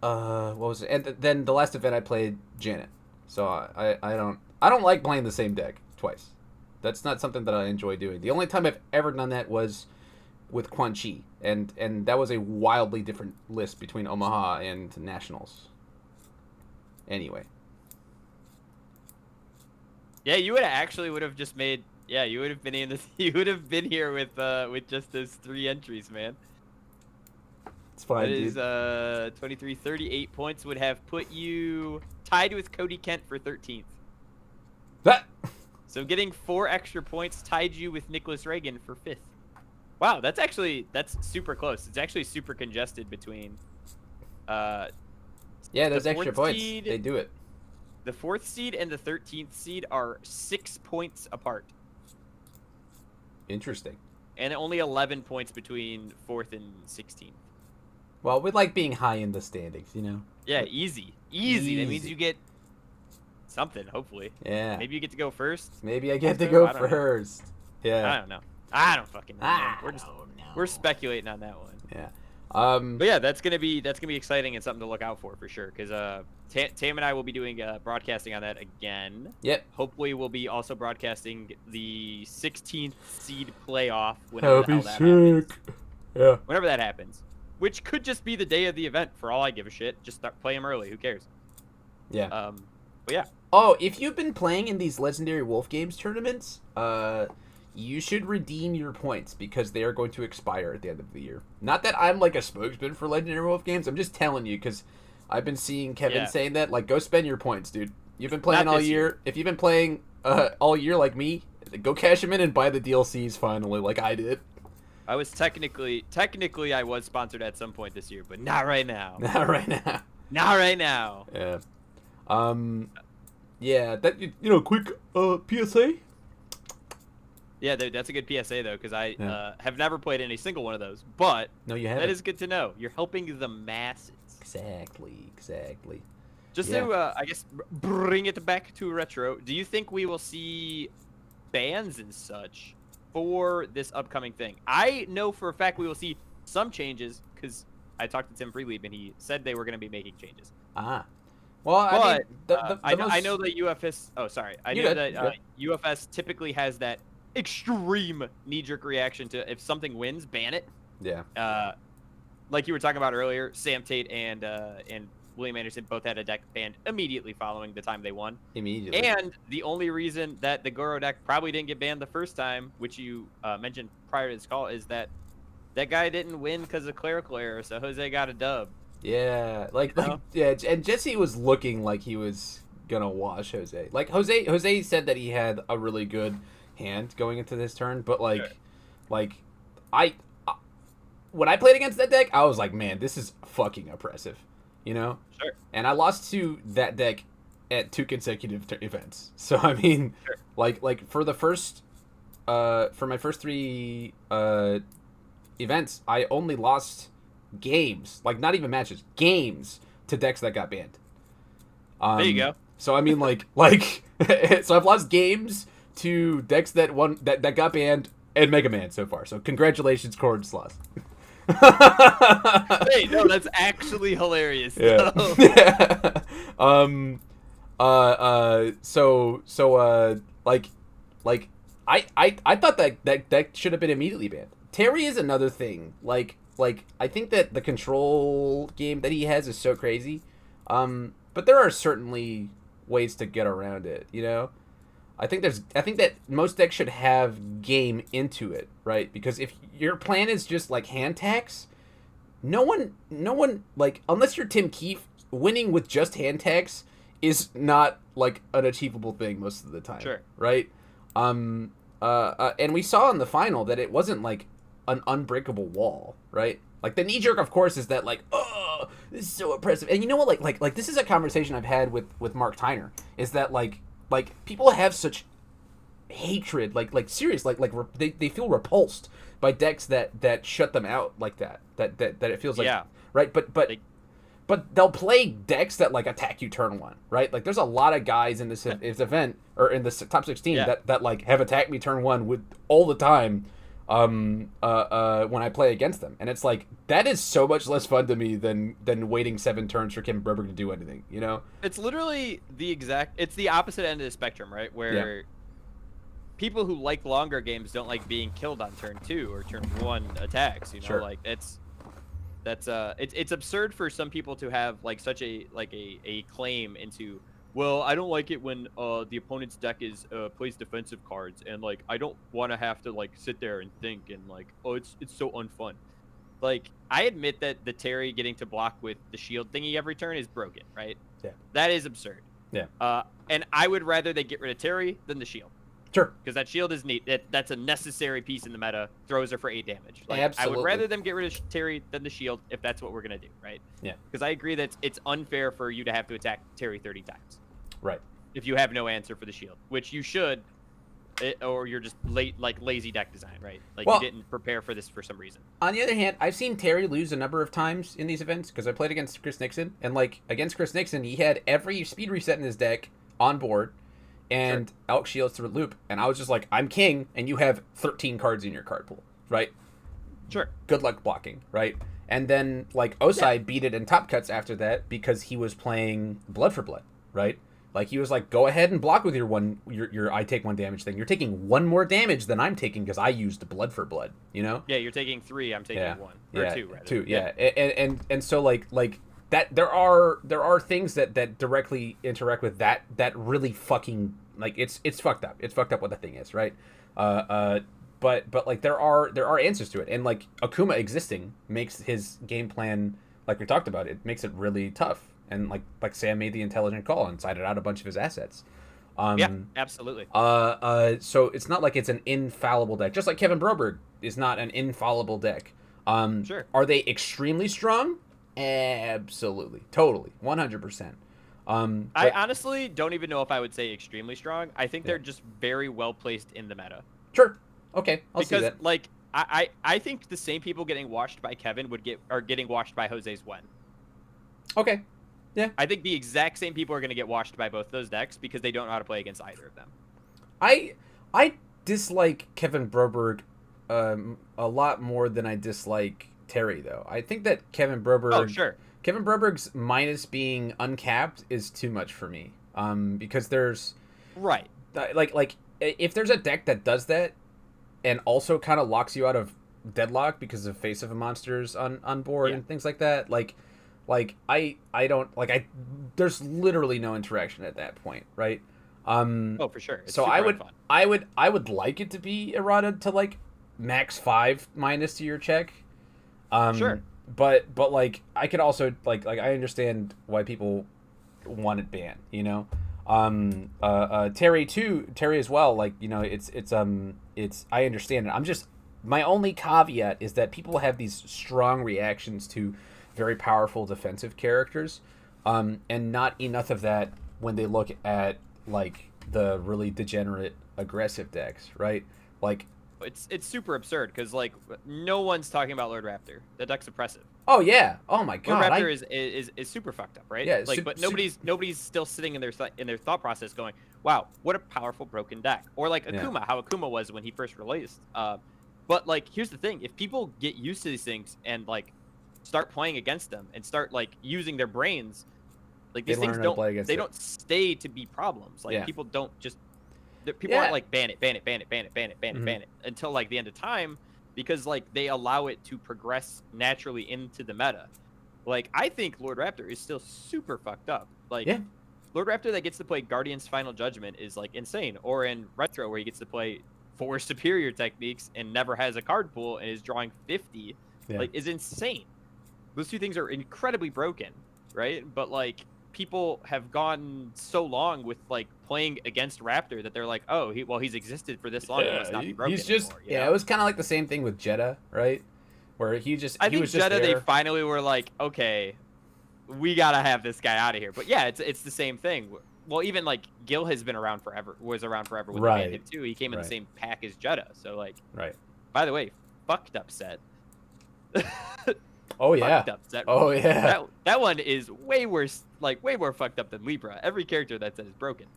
was it? And then the last event I played Janet. So I don't like playing the same deck twice. That's not something that I enjoy doing. The only time I've ever done that was with Quan Chi, and that was a wildly different list between Omaha and Nationals. Anyway. Yeah, you would have just made. Yeah, you would have been in this. You would have been here with just those 3 entries, man. It's fine, That dude. is 23, 38 points would have put you tied with Cody Kent for 13th. That. So getting 4 extra points tied you with Nicholas Reagan for 5th. Wow, that's super close. It's actually super congested between. Yeah, those extra points. They do it. The 4th seed and the 13th seed are 6 points apart. Interesting. And only 11 points between 4th and 16th. Well, we like being high in the standings, you know? Yeah, easy. That means you get something, hopefully. Yeah. Maybe you get to go first. Maybe I get to go I don't know. first. Yeah. I don't know. I don't fucking know. Man. We're speculating on that one. Yeah. But yeah, that's gonna be exciting and something to look out for sure. Because Tam and I will be doing broadcasting on that again. Yep. Hopefully, we'll be also broadcasting the 16th seed playoff whenever the hell that happens. Yeah. Whenever that happens, which could just be the day of the event for all I give a shit. Just play them early. Who cares? Yeah. But yeah. Oh, if you've been playing in these Legendary Wolf Games tournaments, you should redeem your points because they are going to expire at the end of the year. Not that I'm like a spokesman for Legendary Wolf Games. I'm just telling you because I've been seeing Kevin saying that. Like, go spend your points, dude. You've been playing all year. If you've been playing all year like me, go cash them in and buy the DLCs finally, like I did. I was technically I was sponsored at some point this year, but not right now. Not right now. Not right now. Yeah. Yeah. That quick PSA. Yeah, that's a good PSA though, because I have never played any single one of those. But no, you haven't. That is good to know. You're helping the masses. Exactly. Just to, I guess, bring it back to retro. Do you think we will see bans and such for this upcoming thing? I know for a fact we will see some changes because I talked to Tim Freelieb and he said they were going to be making changes. Well, I mean, I know that UFS. Oh, sorry. I know that UFS typically has that extreme knee-jerk reaction to if something wins, ban it. Yeah. Like you were talking about earlier, Sam Tate and William Anderson both had a deck banned immediately following the time they won. Immediately. And the only reason that the Goro deck probably didn't get banned the first time, which you mentioned prior to this call, is that guy didn't win because of clerical error, so Jose got a dub. Yeah, yeah, and Jesse was looking like he was gonna wash Jose. Like Jose said that he had a really good hand going into this turn, but when I played against that deck, I was like, man, this is fucking oppressive, you know? Sure. And I lost to that deck at 2 consecutive events. So I mean, sure. like for the first, for my first 3 events, I only lost games, like not even matches, games to decks that got banned. There you go. So I mean, so I've lost games to decks that got banned and Mega Man so far. So congratulations, Cord Sloth. Hey, no, that's actually hilarious. Yeah. I thought that should have been immediately banned. Terry is another thing. I think that the control game that he has is so crazy. But there are certainly ways to get around it, you know? I think that most decks should have game into it, right? Because if your plan is just like hand tax, no one like, unless you're Tim Keefe, winning with just hand tax is not like an achievable thing most of the time. Sure. Right? And we saw in the final that it wasn't like an unbreakable wall, right? Like the knee jerk, of course, is that like, oh, this is so oppressive. And you know what? Like this is a conversation I've had with Mark Tyner. Is that like people have such hatred, serious, they feel repulsed by decks that shut them out like that it feels like, right? But they'll play decks that like attack you turn one, right? Like there's a lot of guys in this event or in this top 16 that like have attacked me turn one with all the time when I play against them, and it's like that is so much less fun to me than waiting 7 turns for Kevin Broberg to do anything, you know? It's literally it's the opposite end of the spectrum, right? Where people who like longer games don't like being killed on turn 2 or turn 1 attacks, you know? Sure. Like it's absurd for some people to have like such a claim into, well, I don't like it when the opponent's deck is plays defensive cards, and like I don't want to have to like sit there and think and like, oh, it's so unfun. Like, I admit that the Terry getting to block with the shield thingy every turn is broken, right? Yeah. That is absurd. Yeah. And I would rather they get rid of Terry than the shield. Sure. Because that shield is neat. That's a necessary piece in the meta. Throws her for 8 damage. Like, absolutely. I would rather them get rid of Terry than the shield if that's what we're going to do, right? Yeah. Because I agree that it's unfair for you to have to attack Terry 30 times. Right. If you have no answer for the shield, which you should, or you're just lazy deck design, right? Like, you didn't prepare for this for some reason. On the other hand, I've seen Terry lose a number of times in these events because I played against Chris Nixon, and like against Chris Nixon, he had every speed reset in his deck on board, and Elk Shields through loop, and I was just like, I'm king, and you have 13 cards in your card pool, right? Sure. Good luck blocking, right? And then like Osai beat it in top cuts after that because he was playing Blood for Blood, right? Like he was like, go ahead and block with your I take 1 damage thing. You're taking 1 more damage than I'm taking because I used Blood for Blood, you know? Yeah, you're taking 3, I'm taking 1. Or 2, rather. 2, yeah. And so like that there are things that directly interact with that really fucking, like, it's fucked up. It's fucked up what the thing is, right? But like there are answers to it, and like Akuma existing makes his game plan, like we talked about, it makes it really tough. And like Sam made the intelligent call and sided out a bunch of his assets. Yeah, absolutely. So it's not like it's an infallible deck, just like Kevin Broberg is not an infallible deck. Sure. Are they extremely strong? Absolutely, totally, 100%. I honestly don't even know if I would say extremely strong. I think they're just very well placed in the meta. Sure. Okay, I'll see that. Because like I think the same people getting washed by Kevin are getting washed by Jose's Wen. Okay. Yeah. I think the exact same people are going to get washed by both those decks because they don't know how to play against either of them. I dislike Kevin Broberg a lot more than I dislike Terry, though. I think that Kevin Broberg... Oh, sure. Kevin Broberg's minus being uncapped is too much for me. Because there's... Right. Like if there's a deck that does that and also kind of locks you out of deadlock because of Face of a Monsters on board and things like that, I don't there's literally no interaction at that point, right? Oh, for sure. It's so fun. I would like it to be errata to like max 5 minus to your check. Sure. But like I could also like I understand why people want it banned, you know. Terry as well, like, you know, it's I understand it. My only caveat is that people have these strong reactions to very powerful defensive characters, and not enough of that when they look at like the really degenerate aggressive decks, right? Like it's super absurd because like no one's talking about Lord Raptor. That deck's oppressive. Oh yeah. Oh my Lord god. Raptor is super fucked up, right? Yeah. Like, but nobody's still sitting in their thought process going, "Wow, what a powerful broken deck." Or like Yeah. Akuma, how Akuma was when he first released. But like, here's the thing: if people get used to these things and like start playing against them and start like using their brains, like They these things learn how to play against it. don't stay to be problems. Like Yeah. people don't just people Yeah. aren't like ban it, ban it, ban it, ban it, ban it, ban it, ban it until like the end of time, because like they allow it to progress naturally into the meta. Like, I think Lord Raptor is still super fucked up. Like, Yeah. Lord Raptor that gets to play Guardian's Final Judgment is, like, insane. Or in Retro, where he gets to play 4 superior techniques and never has a card pool and is drawing 50, like, is insane. Those two things are incredibly broken, right? But, like, people have gone so long with, like, playing against Raptor that they're like, oh, he's existed for this long, he must not be broken He's just, anymore, yeah, know? it was kind of like the same thing with Jeddah, right? Where he was I think just Jeddah, there. they finally were like, okay, we gotta have this guy out of here. But yeah, it's the same thing. Well, even like Gil has been around forever, was around forever when they banned him too. He came in the same pack as Jeddah. So like, by the way, fucked up set. Oh yeah. Fucked up set. Oh yeah. That one is way worse, like way more fucked up than Libra. Every character that says broken.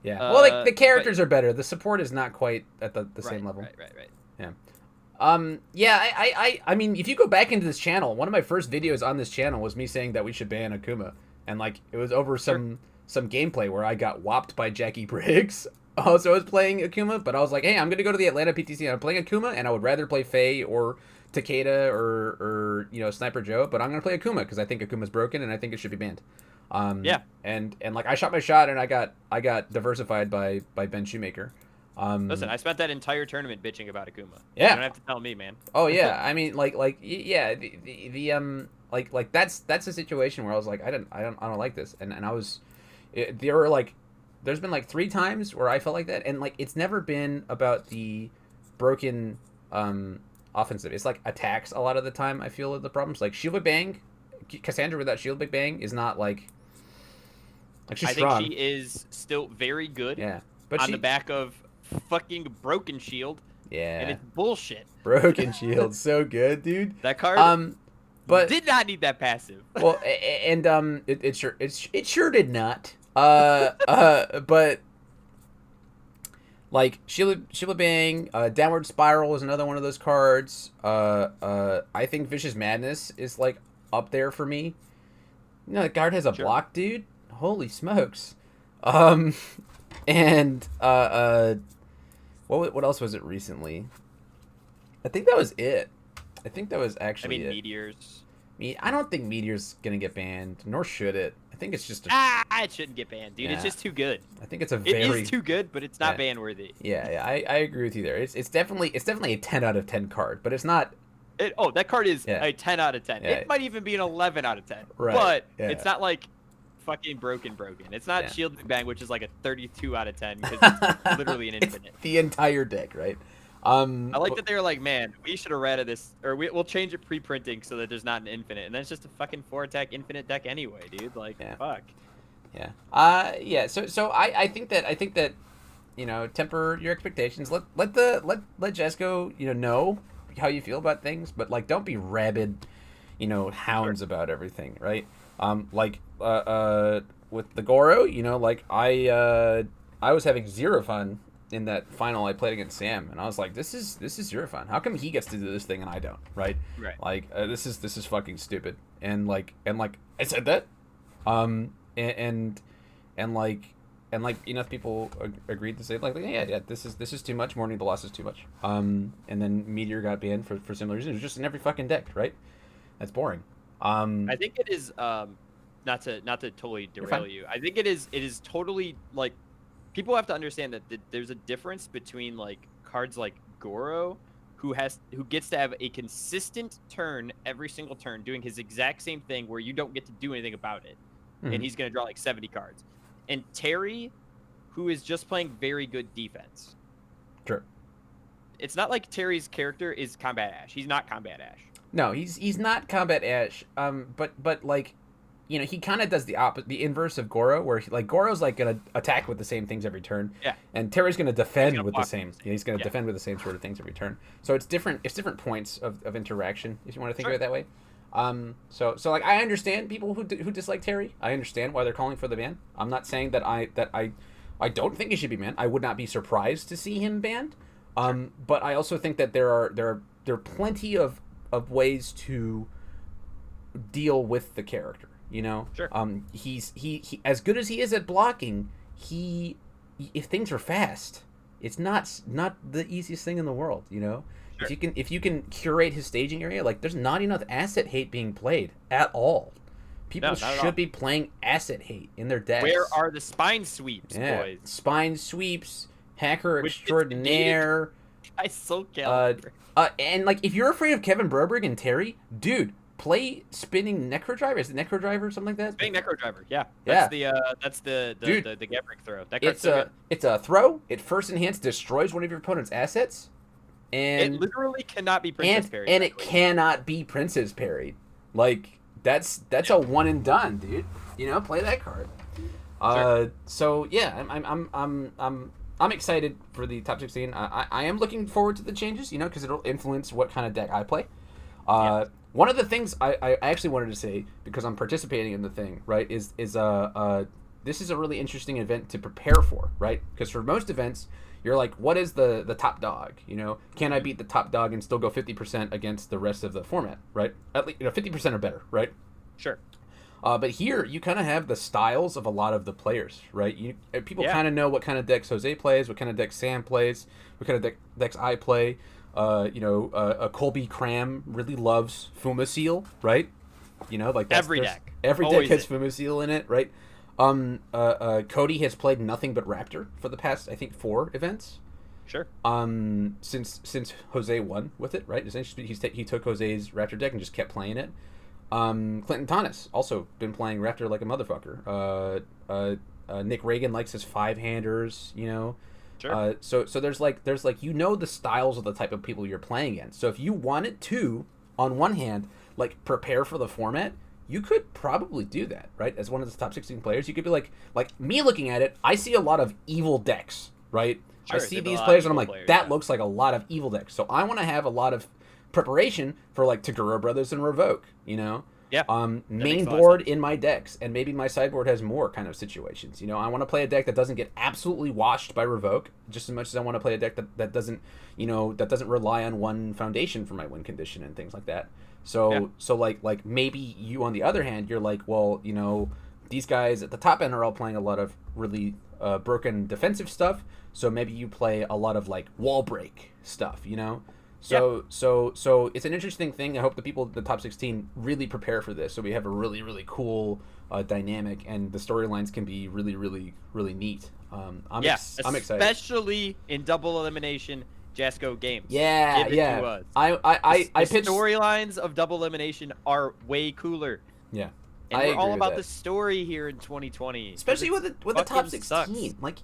Yeah. Well, like the characters are better. The support is not quite at the same level. Right. Yeah. Yeah, I mean, if you go back into this channel, one of my first videos on this channel was me saying that we should ban Akuma, and like it was over some gameplay where I got whopped by Jackie Briggs. Also, I was playing Akuma, but I was like, hey, I'm gonna go to the Atlanta PTC and I'm playing Akuma, and I would rather play Faye or Takeda or Sniper Joe, but I'm gonna play Akuma because I think Akuma's broken and I think it should be banned. Yeah. And like I shot my shot and I got diversified by Ben Shoemaker. Listen, I spent that entire tournament bitching about Akuma. Yeah. You don't have to tell me, man. Oh yeah, I mean, yeah, like that's a situation where I was like, I don't like this, and I was, there were like, there's been like 3 times where I felt like that, and like it's never been about the broken offensive. It's like attacks a lot of the time. I feel the problems like Shield Big Bang, Cassandra without Shield Big Bang is not like she's strong. I think she is still very good. Yeah, but on the back of fucking Broken Shield. Yeah. And it's bullshit. Broken Shield, so good, dude. That card but did not need that passive. Well, and it sure did not. But like Sheila Bang, Downward Spiral is another one of those cards. I think Vicious Madness is like up there for me. You know, the card has a block, dude. Holy smokes. And what else was it recently? I think that was it. I think that was actually it. Meteors. I don't think Meteor's gonna get banned, nor should it. I think it's just it shouldn't get banned, dude. Yeah. It's just too good. I think it's it is too good, but it's not ban worthy. Yeah, I agree with you there. It's definitely a 10 out of 10 card, but it's not. That card is a 10 out of 10. It might even be an 11 out of 10. Right. But it's not like fucking broken. It's not Shield Big Bang, which is like a 32 out of 10 because it's literally an infinite. It's the entire deck, right? I like that they were like, man, we should have read this, or we'll change it pre-printing so that there's not an infinite, and then it's just a fucking 4-attack infinite deck anyway, dude. Like, fuck. Yeah. Yeah. So I think that temper your expectations. Let Jesco know how you feel about things, but like don't be rabid, hounds about everything, right? With the Goro, like I was having zero fun in that final I played against Sam, and I was like, this is zero fun. How come he gets to do this thing and I don't, right? Like this is fucking stupid. And like I said that, and enough people agreed to say like yeah this is too much. Mourning the Loss is too much. And then Meteor got banned for similar reasons. It was just in every fucking deck, right? That's boring. I think it is not to totally derail you. I think it is totally like people have to understand that there's a difference between like cards like Goro, who gets to have a consistent turn every single turn, doing his exact same thing where you don't get to do anything about it, and he's gonna draw like 70 cards, and Terry, who is just playing very good defense. Sure. It's not like Terry's character is Combat Ash. He's not Combat Ash. No, he's not Combat Ash. But like, he kind of does the inverse of Goro, where Goro's like gonna attack with the same things every turn. Yeah. And Terry's gonna defend with the same. He's gonna defend with the same sort of things every turn. So it's different. It's different points of interaction, if you want to think of it that way. So like I understand people who dislike Terry. I understand why they're calling for the ban. I'm not saying that I don't think he should be banned. I would not be surprised to see him banned. But I also think that there are plenty of ways to deal with the character. You know, Sure. He as good as he is at blocking. If things are fast, it's not the easiest thing in the world. You know. Sure. If you can curate his staging area, like there's not enough asset hate being played at all. People should be playing asset hate in their decks. Where are the spine sweeps, boys? Spine sweeps, hacker extraordinaire. I so calendar. And like if you're afraid of Kevin Broberg and Terry, dude, play spinning Necro Driver. Is it Necro Driver something like that? Spinning Necro Driver, yeah. That's the Gabrick throw. That it's a throw. It first enhance destroys one of your opponent's assets. And it literally cannot be Princess parried. And it cannot be Princess parried. Like that's a one and done, dude. You know, play that card. Sure. So yeah, I'm excited for the top 16. I am looking forward to the changes, you know, because it'll influence what kind of deck I play. One of the things I actually wanted to say, because I'm participating in the thing, right, is this is a really interesting event to prepare for, right? Because for most events, you're like, what is the top dog? You know, can I beat the top dog and still go 50% against the rest of the format, right? At least 50% or better, right? Sure. But here you kind of have the styles of a lot of the players, right? People kind of know what kind of decks Jose plays, what kind of decks Sam plays, what kind of decks I play. Colby Cram really loves Fuma Seal, right? You know, like every deck has Fuma Seal in it, right? Cody has played nothing but Raptor for the past, I think, 4 events. Sure. Since Jose won with it, right? Essentially, he took Jose's Raptor deck and just kept playing it. Clinton Thomas also been playing Raptor like a motherfucker. Nick Reagan likes his 5-handers, you know. Sure. So there's you know the styles of the type of people you're playing against. So if you wanted to, on one hand, like prepare for the format, you could probably do that, right? As one of the top 16 players, you could be like me looking at it, I see a lot of evil decks, right? Sure, I see these players and I'm like, that looks like a lot of evil decks. So I want to have a lot of preparation for like Taguro Brothers and Revoke, you know? Yeah. Main board in my decks, and maybe my sideboard has more kind of situations. You know, I want to play a deck that doesn't get absolutely washed by Revoke, just as much as I want to play a deck that doesn't, you know, that doesn't rely on one foundation for my win condition and things like that. So like maybe you on the other hand, you're like, well, you know, these guys at the top end are all playing a lot of really broken defensive stuff. So maybe you play a lot of like wall break stuff, you know. So it's an interesting thing. I hope the people at the top 16 really prepare for this, so we have a really, really cool dynamic, and the storylines can be really, really, really neat. I'm excited, especially in double elimination Jasco games. Yeah. I pitched storylines of double elimination are way cooler. Yeah. And we're all about the story here in 2020. Especially with the top 16. Sucks. Like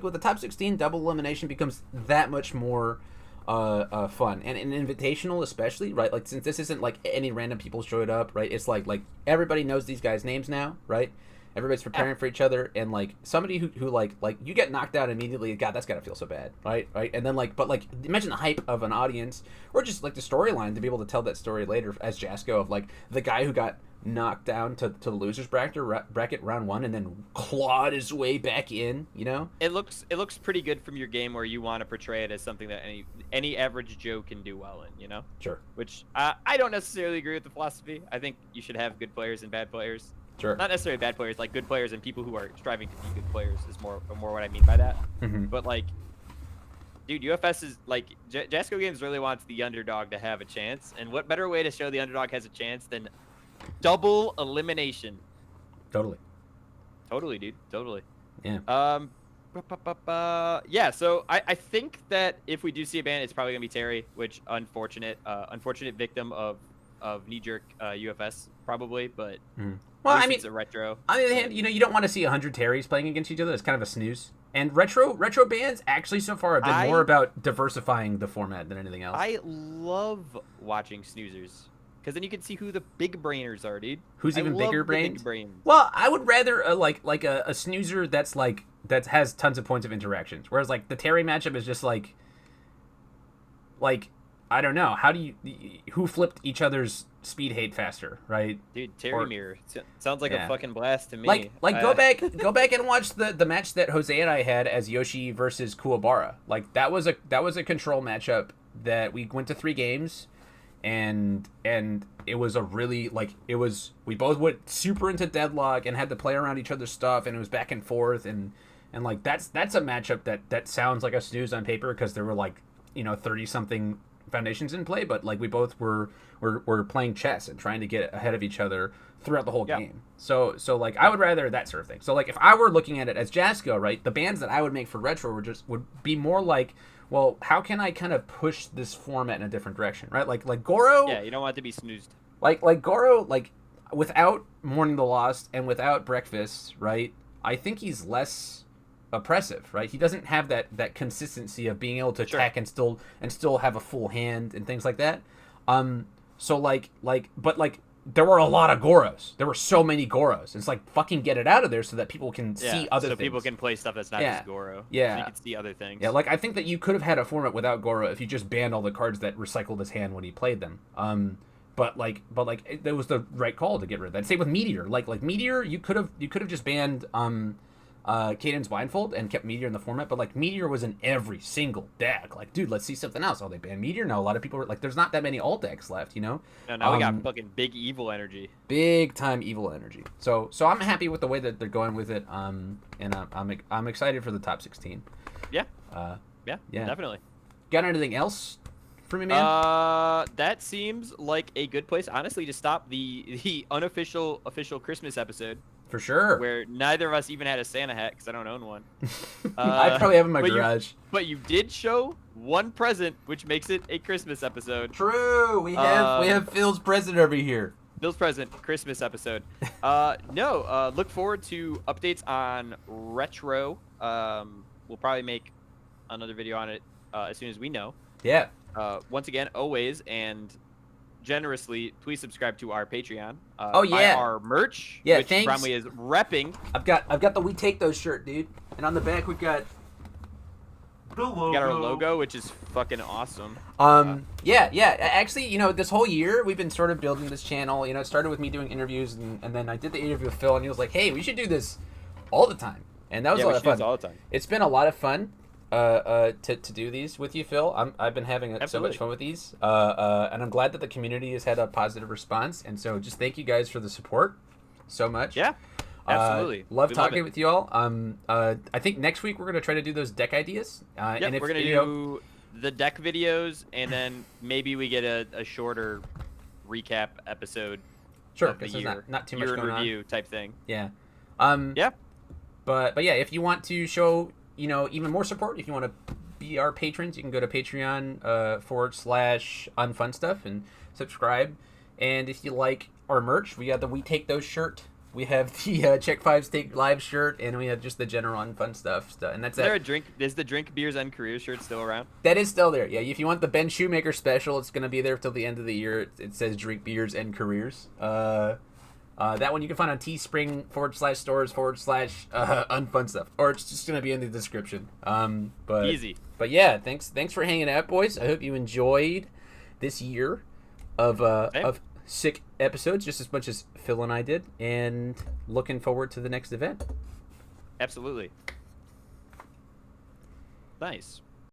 with the top 16, double elimination becomes that much more fun. And an invitational especially, right? Like since this isn't like any random people showed up, right? It's like everybody knows these guys' names now, right? Everybody's preparing for each other, and like somebody who like you get knocked out immediately, God, that's gotta feel so bad, right? And then but imagine the hype of an audience, or just like the storyline to be able to tell that story later as Jasco of like the guy who got knocked down to the losers bracket round 1 and then clawed his way back in, you know. It looks pretty good from your game where you want to portray it as something that any average Joe can do well in, you know. Sure. Which I don't necessarily agree with the philosophy. I think you should have good players and bad players. Sure. Not necessarily bad players, like good players and people who are striving to be good players is more what I mean by that. Mm-hmm. But like, dude, UFS is like Jasco Games really wants the underdog to have a chance, and what better way to show the underdog has a chance than double elimination? Totally, dude. Totally. Yeah. Yeah. So I think that if we do see a ban, it's probably gonna be Terry, which unfortunate victim of knee-jerk UFS probably, but well, I mean, it's a retro. On the other hand, you know, you don't want to see 100 Terrys playing against each other. It's kind of a snooze. And retro bans actually so far have been more about diversifying the format than anything else. I love watching snoozers because then you can see who the big brainers are, dude. Who's even bigger brains? Well, I would rather like a snoozer that has tons of points of interactions, whereas like the Terry matchup is just like I don't know. Who flipped each other's speed hate faster, right? Dude, Terry Mirror. Sounds like a fucking blast to me. Like go back and watch the match that Jose and I had as Yoshi versus Kuwabara. Like that was a control matchup that we went to 3 games, and it was a really we both went super into deadlock and had to play around each other's stuff, and it was back and forth, and like that's a matchup that sounds like a snooze on paper because there were 30 something foundations in play, but like we both were playing chess and trying to get ahead of each other throughout the whole game. So like I would rather that sort of thing. So like if I were looking at it as Jasko, right, the bands that I would make for Retro would be more like, well, how can I kind of push this format in a different direction, right? Like Goro. Yeah, you don't want it to be snoozed. Like Goro, like without Mourning the Lost and without Breakfast, right? I think he's less oppressive, right? He doesn't have that consistency of being able to attack and still have a full hand and things like that. So but there were a lot of Goros. There were so many Goros. It's like fucking get it out of there so that people can see other things. So people can play stuff that's not just Goro. Yeah. So you can see other things. Yeah, like I think that you could have had a format without Goro if you just banned all the cards that recycled his hand when he played them. But that was the right call to get rid of that. Same with Meteor. Like Meteor, you could have just banned Caden's Blindfold and kept Meteor in the format, but like Meteor was in every single deck. Like, dude, let's see something else. Oh, they banned Meteor. No, a lot of people were like, there's not that many alt decks left, you know. No, now we got fucking big evil energy. Big time evil energy. So I'm happy with the way that they're going with it. And I'm excited for the top 16. Yeah. Yeah. Definitely. Got anything else for me, man? That seems like a good place, honestly, to stop the official Christmas episode. For sure. Where neither of us even had a Santa hat because I don't own one. I probably have in my garage. But you did show one present, which makes it a Christmas episode. True. We have Phil's present over here. Phil's present, Christmas episode. Look forward to updates on Retro. We'll probably make another video on it as soon as we know. Yeah. Once again, always and generously, please subscribe to our Patreon. Buy our merch. Yeah, which thanks. Bromley is repping. I've got the We Take Those shirt, dude, and on the back we've got the logo. We got our logo, which is fucking awesome. Yeah. Actually, this whole year we've been sort of building this channel. It started with me doing interviews, and then I did the interview with Phil, and he was like, "Hey, we should do this all the time," and that was a lot of fun. All the time. It's been a lot of fun. To do these with you, Phil. I've been having so much fun with these, and I'm glad that the community has had a positive response, and so just thank you guys for the support so much. Yeah, absolutely. Love talking with you all. I think next week we're gonna try to do those deck ideas. And we're gonna do the deck videos, and then maybe we get a shorter recap episode. Sure, of the year. year, not too much year going in review on. type thing. Yeah. Yeah. But yeah, if you want to show even more support, if you want to be our patrons, you can go to Patreon /unfunstuff and subscribe. And if you like our merch, we got the We Take Those shirt. We have the Check 5 Steak Live shirt, and we have just the general unfun stuff. And that's Is the Drink Beers and Careers shirt still around? That is still there. Yeah, if you want the Ben Shoemaker special, it's going to be there till the end of the year. It says Drink Beers and Careers. That one you can find on Teespring /stores /unfun stuff, or it's just gonna be in the description. But easy. But yeah, thanks for hanging out, boys. I hope you enjoyed this year of sick episodes just as much as Phil and I did, and looking forward to the next event. Absolutely. Nice.